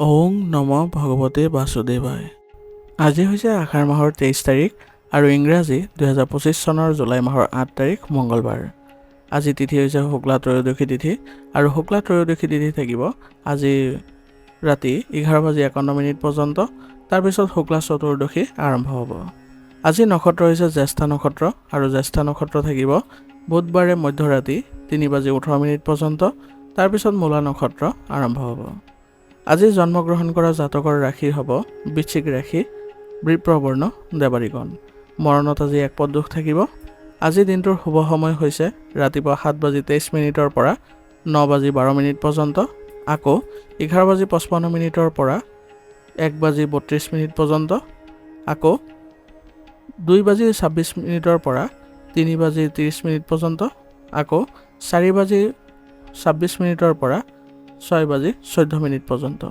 ওং নম ভগৱতে বাসুদেৱায়। আজি হৈছে আষাৰ মাহৰ 23 তাৰিখ আৰু ইংৰাজী 2025 চনৰ জুলাই মাহৰ 8 তাৰিখ মঙলবাৰ। আজি তিথি হৈছে শুক্লা ত্ৰয়োদশী তিথি আৰু শুক্লা ত্ৰয়োদশী তিথি থাকিব আজি ৰাতি 11:51 পৰ্যন্ত। তাৰপিছত শুক্লা চতুৰ্দশী আৰম্ভ হ'ব। আজি নক্ষত্ৰ হৈছে জ্যেষ্ঠা নক্ষত্ৰ আৰু জ্যেষ্ঠা নক্ষত্ৰ থাকিব বুধবাৰে মধ্যৰাতি 3:18 পৰ্যন্ত। তাৰপিছত মূলা নক্ষত্ৰ আৰম্ভ হ'ব। আজি জন্মগ্ৰহণ কৰা জাতকৰ ৰাশি হ'ব বৃশ্চিক ৰাশি, বৃষবৰ্ণ, দেৱাৰীগণ। মৰণত আজি এক পদ দোষ থাকিব। আজি দিনটোৰ শুভ সময় হৈছে ৰাতিপুৱা 7:23 পৰা 9:12 পৰ্যন্ত, আকৌ 11:55 পৰা 1:32 পৰ্যন্ত, আকৌ 2:26 পৰা 3:30 পৰ্যন্ত, আকৌ 4:26 পৰা 6:14 পৰ্যন্ত।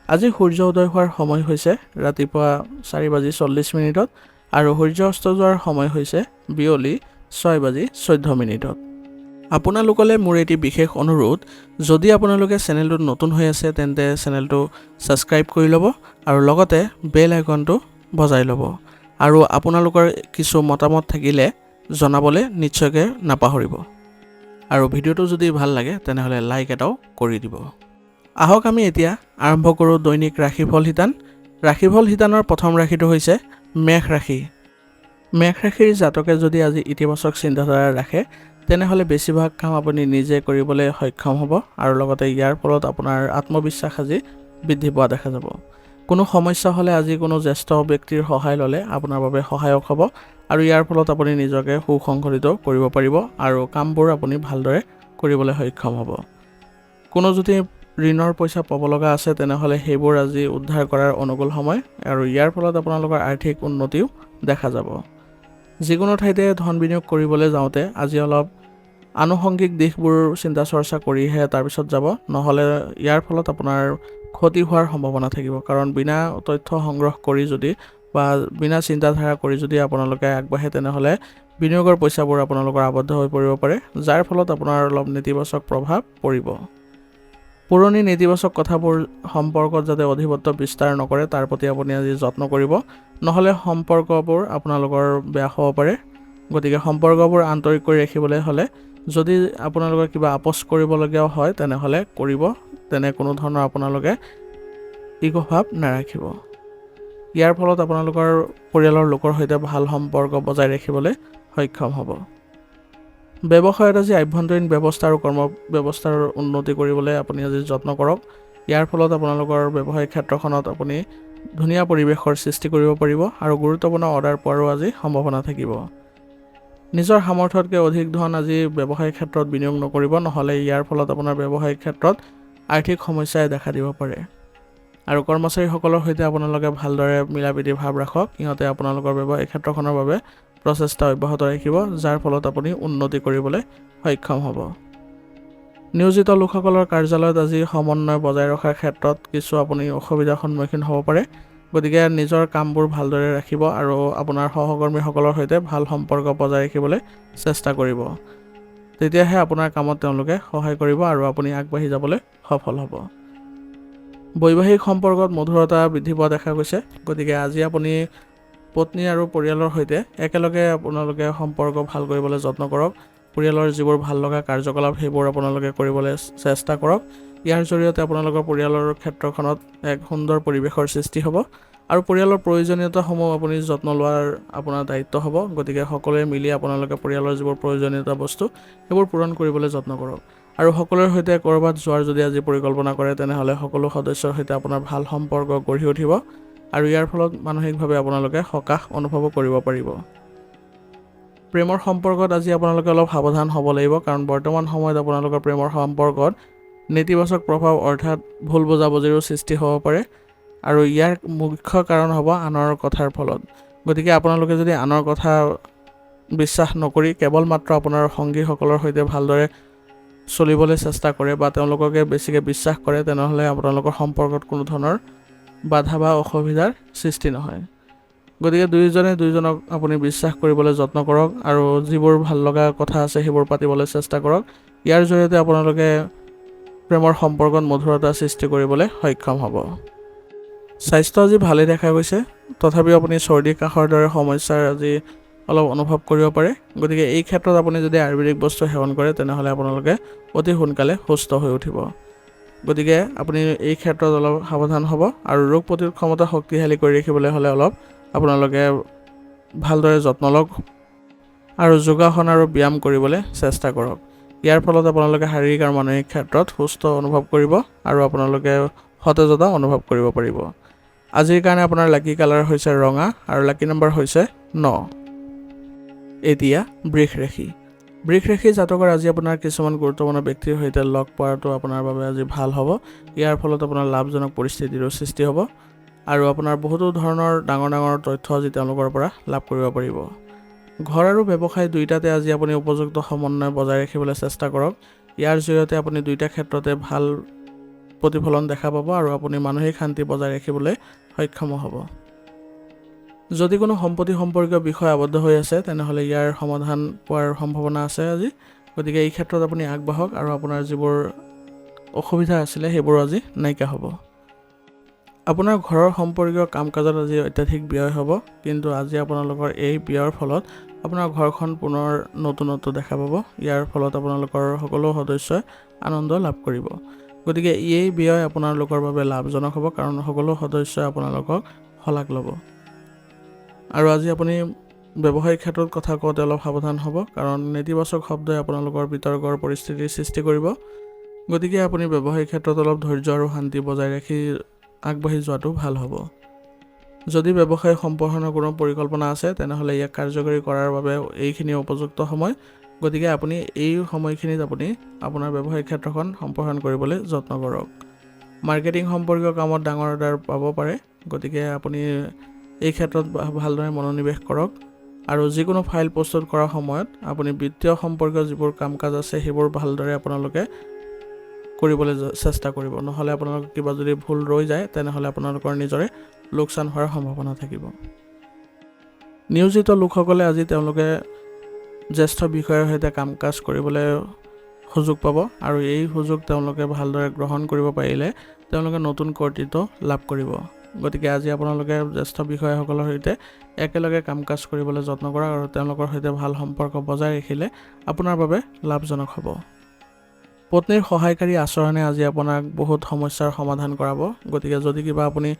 আজি সূৰ্য উদয় হোৱাৰ সময় হৈছে ৰাতিপুৱা 4:40 আৰু সূৰ্য অস্ত যোৱাৰ সময় হৈছে বিয়লি 6:14। আপোনালোকলৈ মোৰ এটি বিশেষ অনুৰোধ, যদি আপোনালোকে চেনেলটোত নতুন হৈ আছে তেন্তে চেনেলটো ছাবস্ক্ৰাইব কৰি ল'ব আৰু লগতে বেল আইকনটো বজাই ল'ব। আৰু আপোনালোকৰ কিছু মতামত থাকিলে জনাবলৈ নিশ্চয়কৈ নাপাহৰিব। আৰু ভিডিঅ'টো যদি ভাল লাগে তেনেহ'লে লাইক এটাও কৰি দিব। আহক আমি এতিয়া আৰম্ভ কৰোঁ দৈনিক ৰাশিফল শিতান। ৰাশিফল শিতানৰ প্ৰথম ৰাশিটো হৈছে মেষ ৰাশি। মেষ ৰাশিৰ জাতকে যদি আজি ইতিবাচক চিন্তাধাৰা ৰাখে তেনেহ'লে বেছিভাগ কাম আপুনি নিজে কৰিবলৈ সক্ষম হ'ব আৰু লগতে ইয়াৰ ফলত আপোনাৰ আত্মবিশ্বাস আজি বৃদ্ধি পোৱা দেখা যাব। কোনো সমস্যা হ'লে আজি কোনো জ্যেষ্ঠ ব্যক্তিৰ সহায় ল'লে আপোনাৰ বাবে সহায়ক হ'ব আৰু ইয়াৰ ফলত আপুনি নিজকে সুসংগঠিত কৰিব পাৰিব আৰু কামবোৰ আপুনি ভালদৰে কৰিবলৈ সক্ষম হ'ব। কোনো যদি ঋণৰ পইচা পাব লগা আছে তেনেহ'লে সেইবোৰ আজি উদ্ধাৰ কৰাৰ অনুকূল সময় আৰু ইয়াৰ ফলত আপোনালোকৰ আৰ্থিক উন্নতিও দেখা যাব। যিকোনো ঠাইতে ধন বিনিয়োগ কৰিবলৈ যাওঁতে আজি অলপ আনুষংগিক দিশবোৰ চিন্তা চৰ্চা কৰিহে তাৰপিছত যাব, নহ'লে ইয়াৰ ফলত আপোনাৰ ক্ষতি হোৱাৰ সম্ভাৱনা থাকিব। কাৰণ বিনা তথ্য সংগ্ৰহ কৰি যদি বা বিনা চিন্তাধাৰা কৰি যদি আপোনালোকে আগবাঢ়ে তেনেহ'লে বিনিয়োগৰ পইচাবোৰ আপোনালোকৰ আবদ্ধ হৈ পৰিব পাৰে, যাৰ ফলত আপোনাৰ অলপ নেতিবাচক প্ৰভাৱ পৰিব। পুৰণি নেতিবাচক কথাবোৰ সম্পৰ্কত যাতে অধিপত্য বিস্তাৰ নকৰে তাৰ প্ৰতি আপুনি আজি যত্ন কৰিব, নহ'লে সম্পৰ্কবোৰ আপোনালোকৰ বেয়া হ'ব পাৰে। গতিকে সম্পৰ্কবোৰ আন্তৰিক কৰি ৰাখিবলৈ হ'লে যদি আপোনালোকে কিবা আপোচ কৰিবলগীয়াও হয় তেনেহ'লে কৰিব, তেনে কোনো ধৰণৰ আপোনালোকে ইগ' ভাৱ নাৰাখিব। ইয়াৰ ফলত আপোনালোকৰ পৰিয়ালৰ লোকৰ সৈতে ভাল সম্পৰ্ক বজাই ৰাখিবলৈ সক্ষম হ'ব। ব্যৱসায়ত আজি আভ্যন্তৰীণ ব্যৱস্থা আৰু কৰ্ম ব্যৱস্থাৰ উন্নতি কৰিবলৈ আপুনি আজি যত্ন কৰক। ইয়াৰ ফলত আপোনালোকৰ ব্যৱসায়িক ক্ষেত্ৰখনত আপুনি ধুনীয়া পৰিৱেশৰ সৃষ্টি কৰিব পাৰিব আৰু গুৰুত্বপূৰ্ণ অৰ্ডাৰ পোৱাৰো আজি সম্ভাৱনা থাকিব। নিজৰ সামৰ্থ্যতকৈ অধিক ধন আজি ব্যৱসায়িক ক্ষেত্ৰত বিনিয়োগ নকৰিব, নহ'লে ইয়াৰ ফলত আপোনাৰ ব্যৱসায়িক ক্ষেত্ৰত আৰ্থিক সমস্যাই দেখা দিব পাৰে। আৰু কৰ্মচাৰীসকলৰ সৈতে আপোনালোকে ভালদৰে মিলা প্ৰীতি ভাৱ ৰাখক। সিহঁতে আপোনালোকৰ ব্যৱসায়িক ক্ষেত্ৰখনৰ বাবে প্ৰচেষ্টা অব্যাহত ৰাখিব, যাৰ ফলত আপুনি উন্নতি কৰিবলৈ সক্ষম হ'ব। নিয়োজিত লোকসকলৰ কাৰ্যালয়ত আজি সমন্বয় বজাই ৰখাৰ ক্ষেত্ৰত কিছু আপুনি অসুবিধাৰ সন্মুখীন হ'ব পাৰে। গতিকে নিজৰ কামবোৰ ভালদৰে ৰাখিব আৰু আপোনাৰ সহকৰ্মীসকলৰ সৈতে ভাল সম্পৰ্ক বজাই ৰাখিবলৈ চেষ্টা কৰিব। তেতিয়াহে আপোনাৰ কামত তেওঁলোকে সহায় কৰিব আৰু আপুনি আগবাঢ়ি যাবলৈ সফল হ'ব। বৈবাহিক সম্পৰ্কত মধুৰতা বৃদ্ধি পোৱা দেখা গৈছে। গতিকে আজি আপুনি পত্নী আৰু পৰিয়ালৰ সৈতে একেলগে আপোনালোকে সম্পৰ্ক ভাল কৰিবলৈ যত্ন কৰক। পৰিয়ালৰ যিবোৰ ভাল লগা কাৰ্যকলাপ সেইবোৰ আপোনালোকে কৰিবলৈ চেষ্টা কৰক। ইয়াৰ জৰিয়তে আপোনালোকৰ পৰিয়ালৰ ক্ষেত্ৰখনত এক সুন্দৰ পৰিৱেশৰ সৃষ্টি হ'ব আৰু পৰিয়ালৰ প্ৰয়োজনীয়তাসমূহ আপুনি যত্ন লোৱাৰ আপোনাৰ দায়িত্ব হ'ব। গতিকে সকলোৱে মিলি আপোনালোকে পৰিয়ালৰ যিবোৰ প্ৰয়োজনীয়তা বস্তু সেইবোৰ পূৰণ কৰিবলৈ যত্ন কৰক। আৰু সকলোৰে সৈতে ক'ৰবাত যোৱাৰ যদি আজি পৰিকল্পনা কৰে তেনেহ'লে সকলো সদস্যৰ সৈতে আপোনাৰ ভাল সম্পৰ্ক গঢ়ি উঠিব আৰু ইয়াৰ ফলত মানসিকভাৱে আপোনালোকে সকাহ অনুভৱ কৰিব পাৰিব। প্ৰেমৰ সম্পৰ্কত আজি আপোনালোকে অলপ সাৱধান হ'ব লাগিব, কাৰণ বৰ্তমান সময়ত আপোনালোকৰ প্ৰেমৰ সম্পৰ্কত নেতিবাচক প্ৰভাৱ অৰ্থাৎ ভুল বুজাবুজিৰো সৃষ্টি হ'ব পাৰে আৰু ইয়াৰ মুখ্য কাৰণ হ'ব আনৰ কথাৰ ফলত। গতিকে আপোনালোকে যদি আনৰ কথা বিশ্বাস নকৰি কেৱল মাত্ৰ আপোনাৰ সংগীসকলৰ সৈতে ভালদৰে চলিবলৈ চেষ্টা কৰে বা তেওঁলোককে বেছিকৈ বিশ্বাস কৰে তেনেহ'লে আপোনালোকৰ সম্পৰ্কত কোনো ধৰণৰ বাধা বা অসুবিধাৰ সৃষ্টি নহয়। গতিকে দুয়োজনে দুয়োজনক আপুনি বিশ্বাস কৰিবলৈ যত্ন কৰক আৰু যিবোৰ ভাল লগা কথা আছে সেইবোৰ পাতিবলৈ চেষ্টা কৰক। ইয়াৰ জৰিয়তে আপোনালোকে প্ৰেমৰ সম্পৰ্কত মধুৰতা সৃষ্টি কৰিবলৈ সক্ষম হ'ব। স্বাস্থ্য আজি ভালেই দেখা গৈছে, তথাপিও আপুনি চৰ্দি কাহৰ দৰে সমস্যাৰ আজি অলপ অনুভৱ কৰিব পাৰে। গতিকে এই ক্ষেত্ৰত আপুনি যদি আয়ুৰ্বেদিক বস্তু সেৱন কৰে তেনেহ'লে আপোনালোকে অতি সোনকালে সুস্থ হৈ উঠিব। গতিকে আপুনি এই ক্ষেত্ৰত অলপ সাৱধান হ'ব আৰু ৰোগ প্ৰতিৰোধ ক্ষমতা শক্তিশালী কৰি ৰাখিবলৈ হ'লে অলপ আপোনালোকে ভালদৰে যত্ন লওক আৰু যোগাসন আৰু ব্যায়াম কৰিবলৈ চেষ্টা কৰক। ইয়াৰ ফলত আপোনালোকে শাৰীৰিক আৰু মানসিক ক্ষেত্ৰত সুস্থ অনুভৱ কৰিব আৰু আপোনালোকে সতেজতা অনুভৱ কৰিব পাৰিব। আজিৰ কাৰণে আপোনাৰ লাকি কালাৰ হৈছে ৰঙা আৰু লাকি নম্বৰ হৈছে 9। এতিয়া বৃষ ৰাশি। বৃষ ৰাশি জাতকৰ আজি আপোনাৰ কিছুমান গুৰুত্বপূৰ্ণ ব্যক্তিৰ সৈতে লগ পোৱাটো আপোনাৰ বাবে আজি ভাল হ'ব। ইয়াৰ ফলত আপোনাৰ লাভজনক পৰিস্থিতিৰো সৃষ্টি হ'ব আৰু আপোনাৰ বহুতো ধৰণৰ ডাঙৰ ডাঙৰ তথ্য আজি তেওঁলোকৰ পৰা লাভ কৰিব পাৰিব। ঘৰ আৰু ব্যৱসায় দুয়োটাতে আজি আপুনি উপযুক্ত সমন্বয় বজাই ৰাখিবলৈ চেষ্টা কৰক। ইয়াৰ জৰিয়তে আপুনি দুয়োটা ক্ষেত্ৰতে ভাল প্ৰতিফলন দেখা পাব আৰু আপুনি মানসিক শান্তি বজাই ৰাখিবলৈ সক্ষম হ'ব। যদি কোনো সম্পত্তি সম্পৰ্কীয় বিষয় আবদ্ধ হৈ আছে তেনেহ'লে ইয়াৰ সমাধান পোৱাৰ সম্ভাৱনা আছে আজি। গতিকে এই ক্ষেত্ৰত আপুনি আগবাঢ়ক আৰু আপোনাৰ যিবোৰ অসুবিধা আছিলে সেইবোৰ আজি নাইকিয়া হ'ব। আপোনাৰ ঘৰৰ সম্পৰ্কীয় কাম কাজত আজি অত্যাধিক ব্যয় হ'ব, কিন্তু আজি আপোনালোকৰ এই ব্যয়ৰ ফলত আপোনাৰ ঘৰখন পুনৰ নতুনত্ব দেখা পাব। ইয়াৰ ফলত আপোনালোকৰ সকলো সদস্যই আনন্দ লাভ কৰিব। গতিকে এই ব্যয় আপোনালোকৰ বাবে লাভজনক হ'ব, কাৰণ সকলো সদস্যই আপোনালোকক শলাগ ল'ব। আৰু আজি আপুনি ব্যৱসায়িক ক্ষেত্ৰত কথা কওঁতে অলপ সাৱধান হ'ব, কাৰণ নেতিবাচক শব্দই আপোনালোকৰ বিতৰ্কৰ পৰিস্থিতিৰ সৃষ্টি কৰিব। গতিকে আপুনি ব্যৱসায়িক ক্ষেত্ৰত অলপ ধৈৰ্য আৰু শান্তি বজাই ৰাখি আগবাঢ়ি যোৱাটো ভাল হ'ব। যদি ব্যৱসায় সম্প্ৰসাৰণৰ কোনো পৰিকল্পনা আছে তেনেহ'লে ইয়াক কাৰ্যকৰী কৰাৰ বাবে এইখিনি উপযুক্ত সময়। গতিকে আপুনি এই সময়খিনিত আপুনি আপোনাৰ ব্যৱসায়িক ক্ষেত্ৰখন সম্প্ৰসাৰণ কৰিবলৈ যত্ন কৰক। মাৰ্কেটিং সম্পৰ্কীয় কামত ডাঙৰ অৰ্ডাৰ পাব পাৰে, গতিকে আপুনি এই ক্ষেত্ৰত ভালদৰে মনোনিৱেশ কৰক। আৰু যিকোনো ফাইল প্ৰস্তুত কৰাৰ সময়ত আপুনি বিত্তীয় সম্পৰ্কীয় যিবোৰ কাম কাজ আছে সেইবোৰ ভালদৰে আপোনালোকে কৰিবলৈ চেষ্টা কৰিব, নহ'লে আপোনালোকৰ কিবা যদি ভুল ৰৈ যায় তেনেহ'লে আপোনালোকৰ নিজৰে লোকচান হোৱাৰ সম্ভাৱনা থাকিব। নিয়োজিত লোকসকলে আজি তেওঁলোকে জ্যেষ্ঠ বিষয়াৰ সৈতে কাম কাজ কৰিবলৈ সুযোগ পাব আৰু এই সুযোগ তেওঁলোকে ভালদৰে গ্ৰহণ কৰিব পাৰিলে তেওঁলোকে নতুন কৰ্তৃত্ব লাভ কৰিব। গতিকে আজি আপোনালোকে জ্যেষ্ঠ বিষয়াসকলৰ সৈতে একেলগে কাম কাজ কৰিবলৈ যত্ন কৰক আৰু তেওঁলোকৰ সৈতে ভাল সম্পৰ্ক বজাই ৰাখিলে আপোনাৰ বাবে লাভজনক হ'ব। পত্নীৰ সহায়কাৰী আচৰণে আজি আপোনাক বহুত সমস্যাৰ সমাধান কৰাব। গতিকে যদি কিবা আপুনি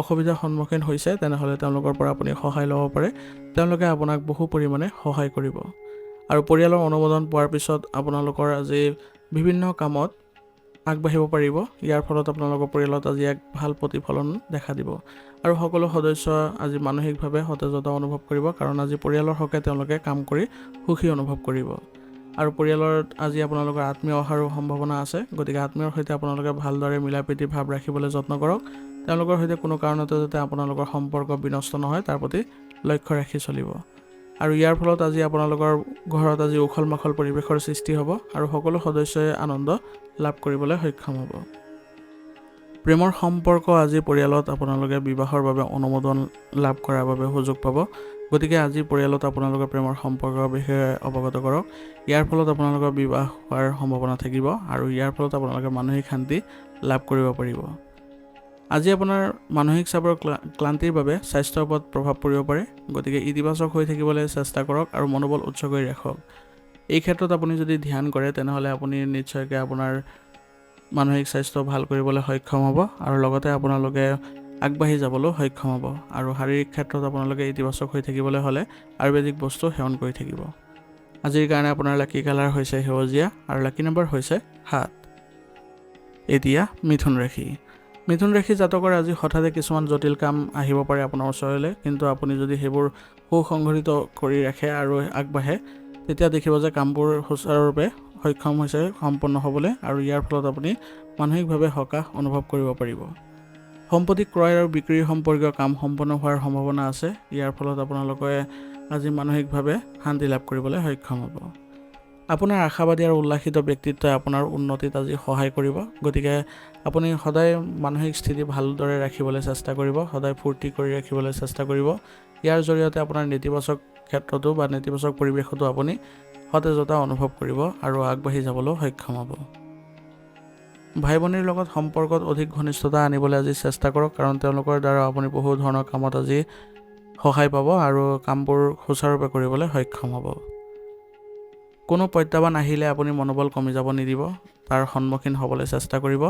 অসুবিধাৰ সন্মুখীন হৈছে তেনেহ'লে তেওঁলোকৰ পৰা আপুনি সহায় ল'ব পাৰে। তেওঁলোকে আপোনাক বহু পৰিমাণে সহায় কৰিব আৰু পৰিয়ালৰ অনুমোদন পোৱাৰ পিছত আপোনালোকৰ আজি বিভিন্ন কামত আগবাঢ়িব পাৰিব। ইয়াৰ ফলত আপোনালোকৰ পৰিয়ালত আজি এক ভাল প্ৰতিফলন দেখা দিব আৰু সকলো সদস্য আজি মানসিকভাৱে সতেজতা অনুভৱ কৰিব, কাৰণ আজি পৰিয়ালৰ হকে তেওঁলোকে কাম কৰি সুখী অনুভৱ কৰিব। আৰু পৰিয়ালত আজি আপোনালোকৰ আত্মীয় অহাৰো সম্ভাৱনা আছে। গতিকে আত্মীয়ৰ সৈতে আপোনালোকে ভালদৰে মিলা প্ৰীতি ভাৱ ৰাখিবলৈ যত্ন কৰক। তেওঁলোকৰ সৈতে কোনো কাৰণতে যাতে আপোনালোকৰ সম্পৰ্ক বিনষ্ট নহয় তাৰ প্ৰতি লক্ষ্য ৰাখি চলিব। আৰু ইয়াৰ ফলত আজি আপোনালোকৰ ঘৰত আজি উখল মাখল পৰিৱেশৰ সৃষ্টি হ'ব আৰু সকলো সদস্যই আনন্দ লাভ কৰিবলৈ সক্ষম হ'ব। প্ৰেমৰ সম্পৰ্ক আজি পৰিয়ালত আপোনালোকে বিবাহৰ বাবে অনুমোদন লাভ কৰাৰ বাবে সুযোগ পাব। গতিকে আজি পৰিয়ালত আপোনালোকৰ প্ৰেমৰ সম্পৰ্কৰ বিষয়ে অৱগত কৰক। ইয়াৰ ফলত আপোনালোকৰ বিবাহ হোৱাৰ সম্ভাৱনা থাকিব আৰু ইয়াৰ ফলত আপোনালোকে মানসিক শান্তি লাভ কৰিব পাৰিব। আজি আপোনাৰ মানসিক চাপৰ ক্লান্তিৰ বাবে স্বাস্থ্যৰ ওপৰত প্ৰভাৱ পৰিব পাৰে। গতিকে ইতিবাচক হৈ থাকিবলৈ চেষ্টা কৰক আৰু মনোবল উচ্চ কৰি ৰাখক। এই ক্ষেত্ৰত আপুনি যদি ধ্যান কৰে তেনেহ'লে আপুনি নিশ্চয়কৈ আপোনাৰ মানসিক স্বাস্থ্য ভাল কৰিবলৈ সক্ষম হ'ব আৰু লগতে আপোনালোকে আগবাঢ়ি যাবলৈ সক্ষম হ'ব। আৰু শাৰীৰিক ক্ষেত্ৰত আপোনালোকে ইতিবাচক হৈ থাকিবলৈ হ'লে আয়ুৰ্বেদিক বস্তু সেৱন কৰি থাকিব। আজিৰ কাৰণে আপোনাৰ লাকি কালাৰ হৈছে সেউজীয়া আৰু লাকি নম্বৰ হৈছে 7। এতিয়া মিথুন ৰাশি। মিথুন ৰাশি জাতকৰ আজি হঠাতে কিছুমান জটিল কাম আহিব পাৰে আপোনাৰ ওচৰলৈ, কিন্তু আপুনি যদি সেইবোৰ সুসংগঠিত কৰি ৰাখে আৰু আগবাঢ়ে তেতিয়া দেখিব যে কামবোৰ সুচাৰুৰূপে সক্ষম হৈছে সম্পন্ন হ'বলৈ আৰু ইয়াৰ ফলত আপুনি মানসিকভাৱে সকাহ অনুভৱ কৰিব পাৰিব। সম্পত্তি ক্ৰয় আৰু বিক্ৰীৰ সম্পৰ্কীয় কাম সম্পন্ন হোৱাৰ সম্ভাৱনা আছে। ইয়াৰ ফলত আপোনালোকে আজি মানসিকভাৱে শান্তি লাভ কৰিবলৈ সক্ষম হ'ব। আপোনাৰ আশাবাদী আৰু উল্লাসিত ব্যক্তিত্বই আপোনাৰ উন্নতিত আজি সহায় কৰিব। গতিকে আপুনি সদায় মানসিক স্থিতি ভালদৰে ৰাখিবলৈ চেষ্টা কৰিব, সদায় ফূৰ্তি কৰি ৰাখিবলৈ চেষ্টা কৰিব। ইয়াৰ জৰিয়তে আপোনাৰ নেতিবাচক ক্ষেত্ৰতো বা নেতিবাচক পৰিৱেশতো আপুনি সতেজতা অনুভৱ কৰিব আৰু আগবাঢ়ি যাবলৈ সক্ষম হ'ব। ভাই ভনীৰ লগত সম্পৰ্কত অধিক ঘনিষ্ঠতা আনিবলৈ আজি চেষ্টা কৰক, কাৰণ তেওঁলোকৰ দ্বাৰা আপুনি বহু ধৰণৰ কামত আজি সহায় পাব আৰু কামবোৰ সুচাৰুৰূপে কৰিবলৈ সক্ষম হ'ব। কোনো প্ৰত্যাহ্বান আহিলে আপুনি মনোবল কমি যাব নিদিব, তাৰ সন্মুখীন হ'বলৈ চেষ্টা কৰিব।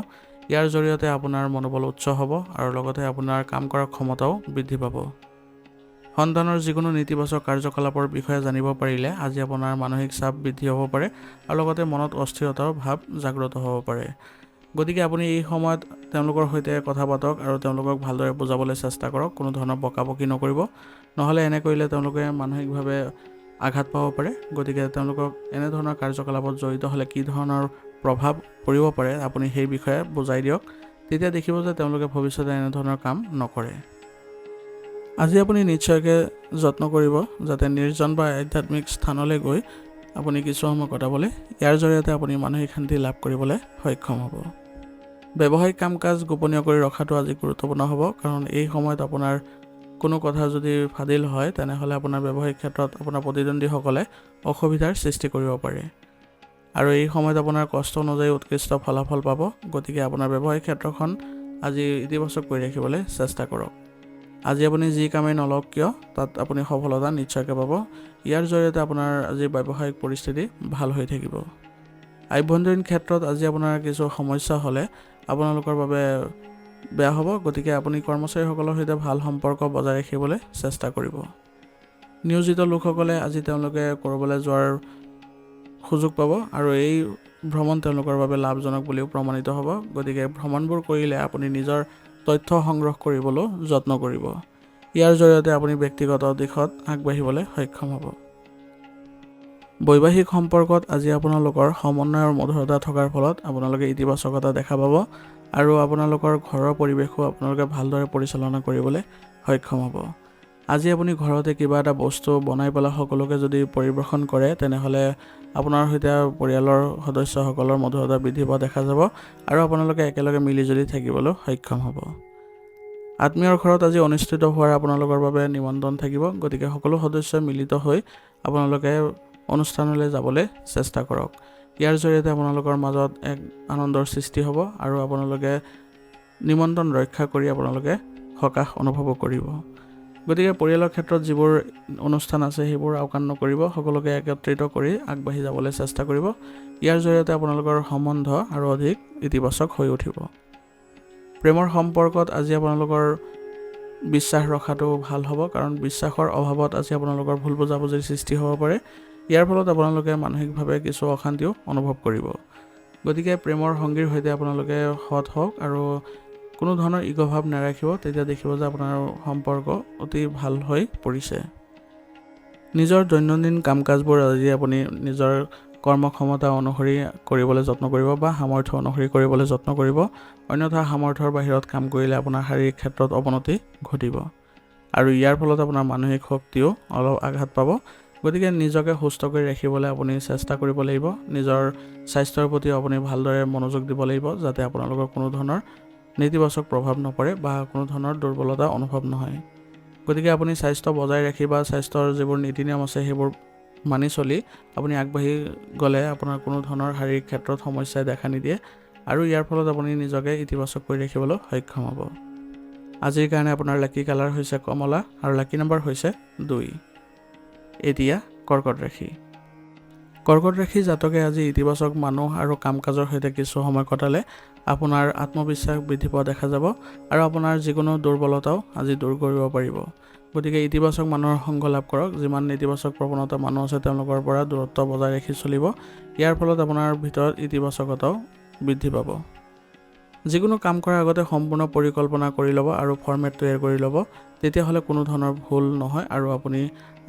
ইয়াৰ জৰিয়তে আপোনাৰ মনোবল উচ্চ হ'ব আৰু লগতে আপোনাৰ কাম কৰাৰ ক্ষমতাও বৃদ্ধি পাব। সন্তানৰ যিকোনো নেতিবাচক কাৰ্যকলাপৰ বিষয়ে জানিব পাৰিলে আজি আপোনাৰ মানসিক চাপ বৃদ্ধি হ'ব পাৰে আৰু লগতে মনত অস্থিৰতাৰ ভাৱ জাগ্ৰত হ'ব পাৰে। গতিকে আপুনি এই সময়ত তেওঁলোকৰ সৈতে কথা পাতক আৰু তেওঁলোকক ভালদৰে বুজাবলৈ চেষ্টা কৰক। কোনো ধৰণৰ বকাবকি নকৰিব, নহ'লে এনে কৰিলে তেওঁলোকে মানসিকভাৱে আঘাত পাব পাৰে। গতিকে তেওঁলোকক এনেধৰণৰ কাৰ্যকলাপত জড়িত হ'লে কি ধৰণৰ প্ৰভাৱ পৰিব পাৰে আপুনি সেই বিষয়ে বুজাই দিয়ক। তেতিয়া দেখিব যে তেওঁলোকে ভৱিষ্যতে এনেধৰণৰ কাম নকৰে। আজি আপুনি নিশ্চয়কৈ যত্ন কৰিব যাতে নিৰ্জন বা আধ্যাত্মিক স্থানলৈ গৈ আপুনি কিছু সময় কটাবলৈ, ইয়াৰ জৰিয়তে আপুনি মানসিক শান্তি লাভ কৰিবলৈ সক্ষম হ'ব। ব্যৱসায়িক কাম কাজ গোপনীয় কৰি ৰখাটো আজি গুৰুত্বপূৰ্ণ হ'ব, কাৰণ এই সময়ত আপোনাৰ কোনো কথা যদি ফাদিল হয় তেনেহ'লে আপোনাৰ ব্যৱসায়িক ক্ষেত্ৰত আপোনাৰ প্ৰতিদ্বন্দ্বীসকলে অসুবিধাৰ সৃষ্টি কৰিব পাৰে আৰু এই সময়ত আপোনাৰ কষ্ট অনুযায়ী উৎকৃষ্ট ফলাফল পাব। গতিকে আপোনাৰ ব্যৱসায়িক ক্ষেত্ৰখন আজি ইতিবাচক কৰি ৰাখিবলৈ চেষ্টা কৰক। আজি আপুনি যি কামেই নলওক কিয় তাত আপুনি সফলতা নিশ্চয়কৈ পাব। ইয়াৰ জৰিয়তে আপোনাৰ আজি ব্যৱসায়িক পৰিস্থিতি ভাল হৈ থাকিব। আভ্যন্তৰীণ ক্ষেত্ৰত আজি আপোনাৰ কিছু সমস্যা হ'লে আপোনালোকৰ বাবে বেয়া হ'ব। গতিকে আপুনি কৰ্মচাৰীসকলৰ সৈতে ভাল সম্পৰ্ক বজাই ৰাখিবলৈ চেষ্টা কৰিব। নিয়োজিত লোকসকলে আজি তেওঁলোকে ক'ৰবালৈ যোৱাৰ সুযোগ পাব আৰু এই ভ্ৰমণ তেওঁলোকৰ বাবে লাভজনক বুলিও প্ৰমাণিত হ'ব। গতিকে ভ্ৰমণবোৰ কৰিলে আপুনি নিজৰ তথ্য সংগ্ৰহ কৰিবলৈ যত্ন কৰিব। ইয়াৰ জৰিয়তে আপুনি ব্যক্তিগত দিশত আগবাঢ়িবলৈ সক্ষম হ'ব। বৈবাহিক সম্পৰ্কত আজি আপোনালোকৰ সমন্বয় আৰু মধুৰতা থকাৰ ফলত আপোনালোকে ইতিবাচকতা দেখা পাব আৰু আপোনালোকৰ ঘৰৰ পৰিৱেশো আপোনালোকে ভালদৰে পৰিচালনা কৰিবলৈ সক্ষম হ'ব। আজি আপুনি ঘৰতে কিবা এটা বস্তু বনাই পেলাই সকলোকে যদি পৰিৱেশন কৰে তেনেহ'লে আপোনাৰ সৈতে পৰিয়ালৰ সদস্যসকলৰ মধুৰতা বৃদ্ধি পোৱা দেখা যাব আৰু আপোনালোকে একেলগে মিলিজুলি থাকিবলৈ সক্ষম হ'ব। আত্মীয়ৰ ঘৰত আজি অনুষ্ঠিত হোৱাৰ আপোনালোকৰ বাবে নিমন্ত্ৰণ থাকিব। গতিকে সকলো সদস্যই মিলিত হৈ আপোনালোকে অনুষ্ঠানলৈ যাবলৈ চেষ্টা কৰক। ইয়াৰ জৰিয়তে আপোনালোকৰ মাজত এক আনন্দৰ সৃষ্টি হ'ব আৰু আপোনালোকে নিমন্ত্ৰণ ৰক্ষা কৰি আপোনালোকে সকাহ অনুভৱ কৰিব। গতিকে পৰিয়ালৰ ক্ষেত্ৰত যিবোৰ অনুষ্ঠান আছে সেইবোৰ আওকাণ নকৰিব, সকলোকে একত্ৰিত কৰি আগবাঢ়ি যাবলৈ চেষ্টা কৰিব। ইয়াৰ জৰিয়তে আপোনালোকৰ সম্বন্ধ আৰু অধিক ইতিবাচক হৈ উঠিব। প্ৰেমৰ সম্পৰ্কত আজি আপোনালোকৰ বিশ্বাস ৰখাটো ভাল হ'ব, কাৰণ বিশ্বাসৰ অভাৱত আজি আপোনালোকৰ ভুল বুজাবুজিৰ সৃষ্টি হ'ব পাৰে। ইয়াৰ ফলত আপোনালোকে মানসিকভাৱে কিছু অশান্তিও অনুভৱ কৰিব। গতিকে প্ৰেমৰ সংগীৰ সৈতে আপোনালোকে সৎ হওক আৰু কোনো ধৰণৰ ইগভাৱ নাৰাখিব। তেতিয়া দেখিব যে আপোনাৰ সম্পৰ্ক অতি ভাল হৈ পৰিছে। নিজৰ দৈনন্দিন কাম কাজবোৰ আজি আপুনি নিজৰ কৰ্মক্ষমতা অনুসৰি কৰিবলৈ যত্ন কৰিব বা সামৰ্থ্য অনুসৰি কৰিবলৈ যত্ন কৰিব। অন্যথা সামৰ্থ্যৰ বাহিৰত কাম কৰিলে আপোনাৰ শাৰীৰিক ক্ষেত্ৰত অৱনতি ঘটিব আৰু ইয়াৰ ফলত আপোনাৰ মানসিক শক্তিও অলপ আঘাত পাব। গতিকে নিজকে সুস্থ কৰি ৰাখিবলৈ আপুনি চেষ্টা কৰিব লাগিব। নিজৰ স্বাস্থ্যৰ প্ৰতি আপুনি ভালদৰে মনোযোগ দিব লাগিব, যাতে আপোনালোকৰ কোনো ধৰণৰ নেতিবাচক প্ৰভাৱ নপৰে বা কোনো ধৰণৰ দুৰ্বলতা অনুভৱ নহয়। গতিকে আপুনি স্বাস্থ্য বজাই ৰাখি বা স্বাস্থ্যৰ যিবোৰ নীতি নিয়ম আছে সেইবোৰ মানি চলি আপুনি আগবাঢ়ি গ'লে আপোনাৰ কোনো ধৰণৰ শাৰীৰিক ক্ষেত্ৰত সমস্যাই দেখা নিদিয়ে আৰু ইয়াৰ ফলত আপুনি নিজকে ইতিবাচক কৰি ৰাখিবলৈ সক্ষম হ'ব। আজিৰ কাৰণে আপোনাৰ লাকি কালাৰ হৈছে কমলা আৰু লাকি নম্বৰ হৈছে 2। এতিয়া কৰ্কট ৰাশি। কৰ্কট ৰাশি জাতকে আজি ইতিবাচক মানুহ আৰু কাম কাজৰ সৈতে কিছু সময় কটালে আপোনাৰ আত্মবিশ্বাস বৃদ্ধি পোৱা দেখা যাব আৰু আপোনাৰ যিকোনো দুৰ্বলতাও আজি দূৰ কৰিব পাৰিব। গতিকে ইতিবাচক মানুহৰ সংগ লাভ কৰক। যিমান নেতিবাচক প্ৰৱণতা মানুহ আছে তেওঁলোকৰ পৰা দূৰত্ব বজাই ৰাখি চলিব। ইয়াৰ ফলত আপোনাৰ ভিতৰত ইতিবাচকতাও বৃদ্ধি পাব। যিকোনো কাম কৰাৰ আগতে সম্পূৰ্ণ পৰিকল্পনা কৰি ল'ব আৰু ফৰ্মেট তৈয়াৰ কৰি ল'ব। তেতিয়াহ'লে কোনো ধৰণৰ ভুল নহয় আৰু আপুনি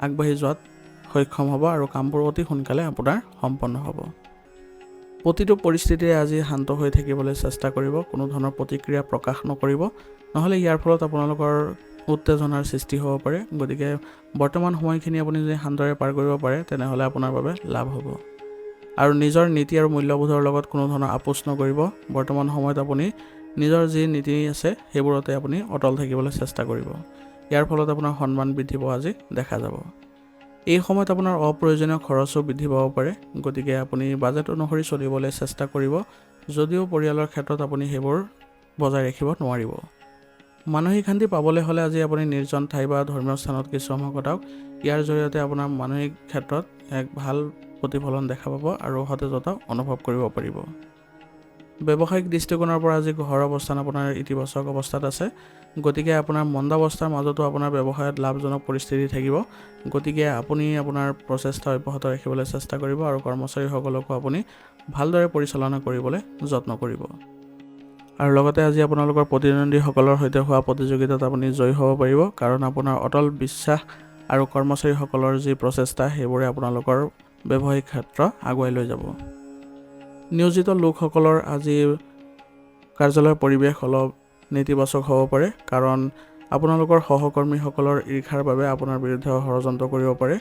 আগবাঢ়ি যোৱাত সক্ষম হ'ব আৰু কামবোৰ অতি সোনকালে আপোনাৰ সম্পন্ন হ'ব। প্ৰতিটো পৰিস্থিতিৰে আজি শান্ত হৈ থাকিবলৈ চেষ্টা কৰিব। কোনো ধৰণৰ প্ৰতিক্ৰিয়া প্ৰকাশ নকৰিব, নহ'লে ইয়াৰ ফলত আপোনালোকৰ উত্তেজনাৰ সৃষ্টি হ'ব পাৰে। গতিকে বৰ্তমান সময়খিনি আপুনি যদি শান্তৰে পাৰ কৰিব পাৰে তেনেহ'লে আপোনাৰ বাবে লাভ হ'ব আৰু নিজৰ নীতি আৰু মূল্যবোধৰ লগত কোনো ধৰণৰ আপোচ নকৰিব। বৰ্তমান সময়ত আপুনি নিজৰ যি নীতি আছে সেইবোৰতে আপুনি অটল থাকিবলৈ চেষ্টা কৰিব। ইয়াৰ ফলত আপোনাৰ সন্মান বৃদ্ধি পোৱা আজি দেখা যাব। এই সময়ত আপোনাৰ অপ্ৰয়োজনীয় খৰচো বৃদ্ধি পাব পাৰে। গতিকে আপুনি বাজেট অনুসৰি চলিবলৈ চেষ্টা কৰিব। যদিও পৰিয়ালৰ ক্ষেত্ৰত আপুনি সেইবোৰ বজাই ৰাখিব নোৱাৰিব। মানসিক শান্তি পাবলৈ হ'লে আজি আপুনি নিৰ্জন ঠাই বা ধৰ্মীয় স্থানত কিছু সময় কটাওক। ইয়াৰ জৰিয়তে আপোনাৰ মানসিক ক্ষেত্ৰত এক ভাল প্ৰতিফলন দেখা পাব আৰু সতেজতা অনুভৱ কৰিব পাৰিব। ব্যৱসায়িক দৃষ্টিকোণৰ পৰা আজি ঘৰৰ অৱস্থান আপোনাৰ ইতিবাচক অৱস্থাত আছে। গতিকে আপোনাৰ মন্দাৱস্থাৰ মাজতো আপোনাৰ ব্যৱসায়ত লাভজনক পৰিস্থিতি থাকিব। গতিকে আপুনি আপোনাৰ প্ৰচেষ্টা অব্যাহত ৰাখিবলৈ চেষ্টা কৰিব আৰু কৰ্মচাৰীসকলকো আপুনি ভালদৰে পৰিচালনা কৰিবলৈ যত্ন কৰিব। আৰু লগতে আজি আপোনালোকৰ প্ৰতিদ্বন্দ্বীসকলৰ সৈতে হোৱা প্ৰতিযোগিতাত আপুনি জয়ী হ'ব পাৰিব, কাৰণ আপোনাৰ অটল বিশ্বাস আৰু কৰ্মচাৰীসকলৰ যি প্ৰচেষ্টা সেইবোৰে আপোনালোকৰ ব্যৱসায়িক ক্ষেত্ৰ আগুৱাই লৈ যাব। নিয়োজিত লোকসকলৰ আজি কাৰ্যালয়ৰ পৰিৱেশ অলপ নেতিবাচক হ'ব পাৰে, কাৰণ আপোনালোকৰ সহকৰ্মীসকলৰ ঈৰ্ষাৰ বাবে আপোনাৰ বিৰুদ্ধে ষড়যন্ত্ৰ কৰিব পাৰে।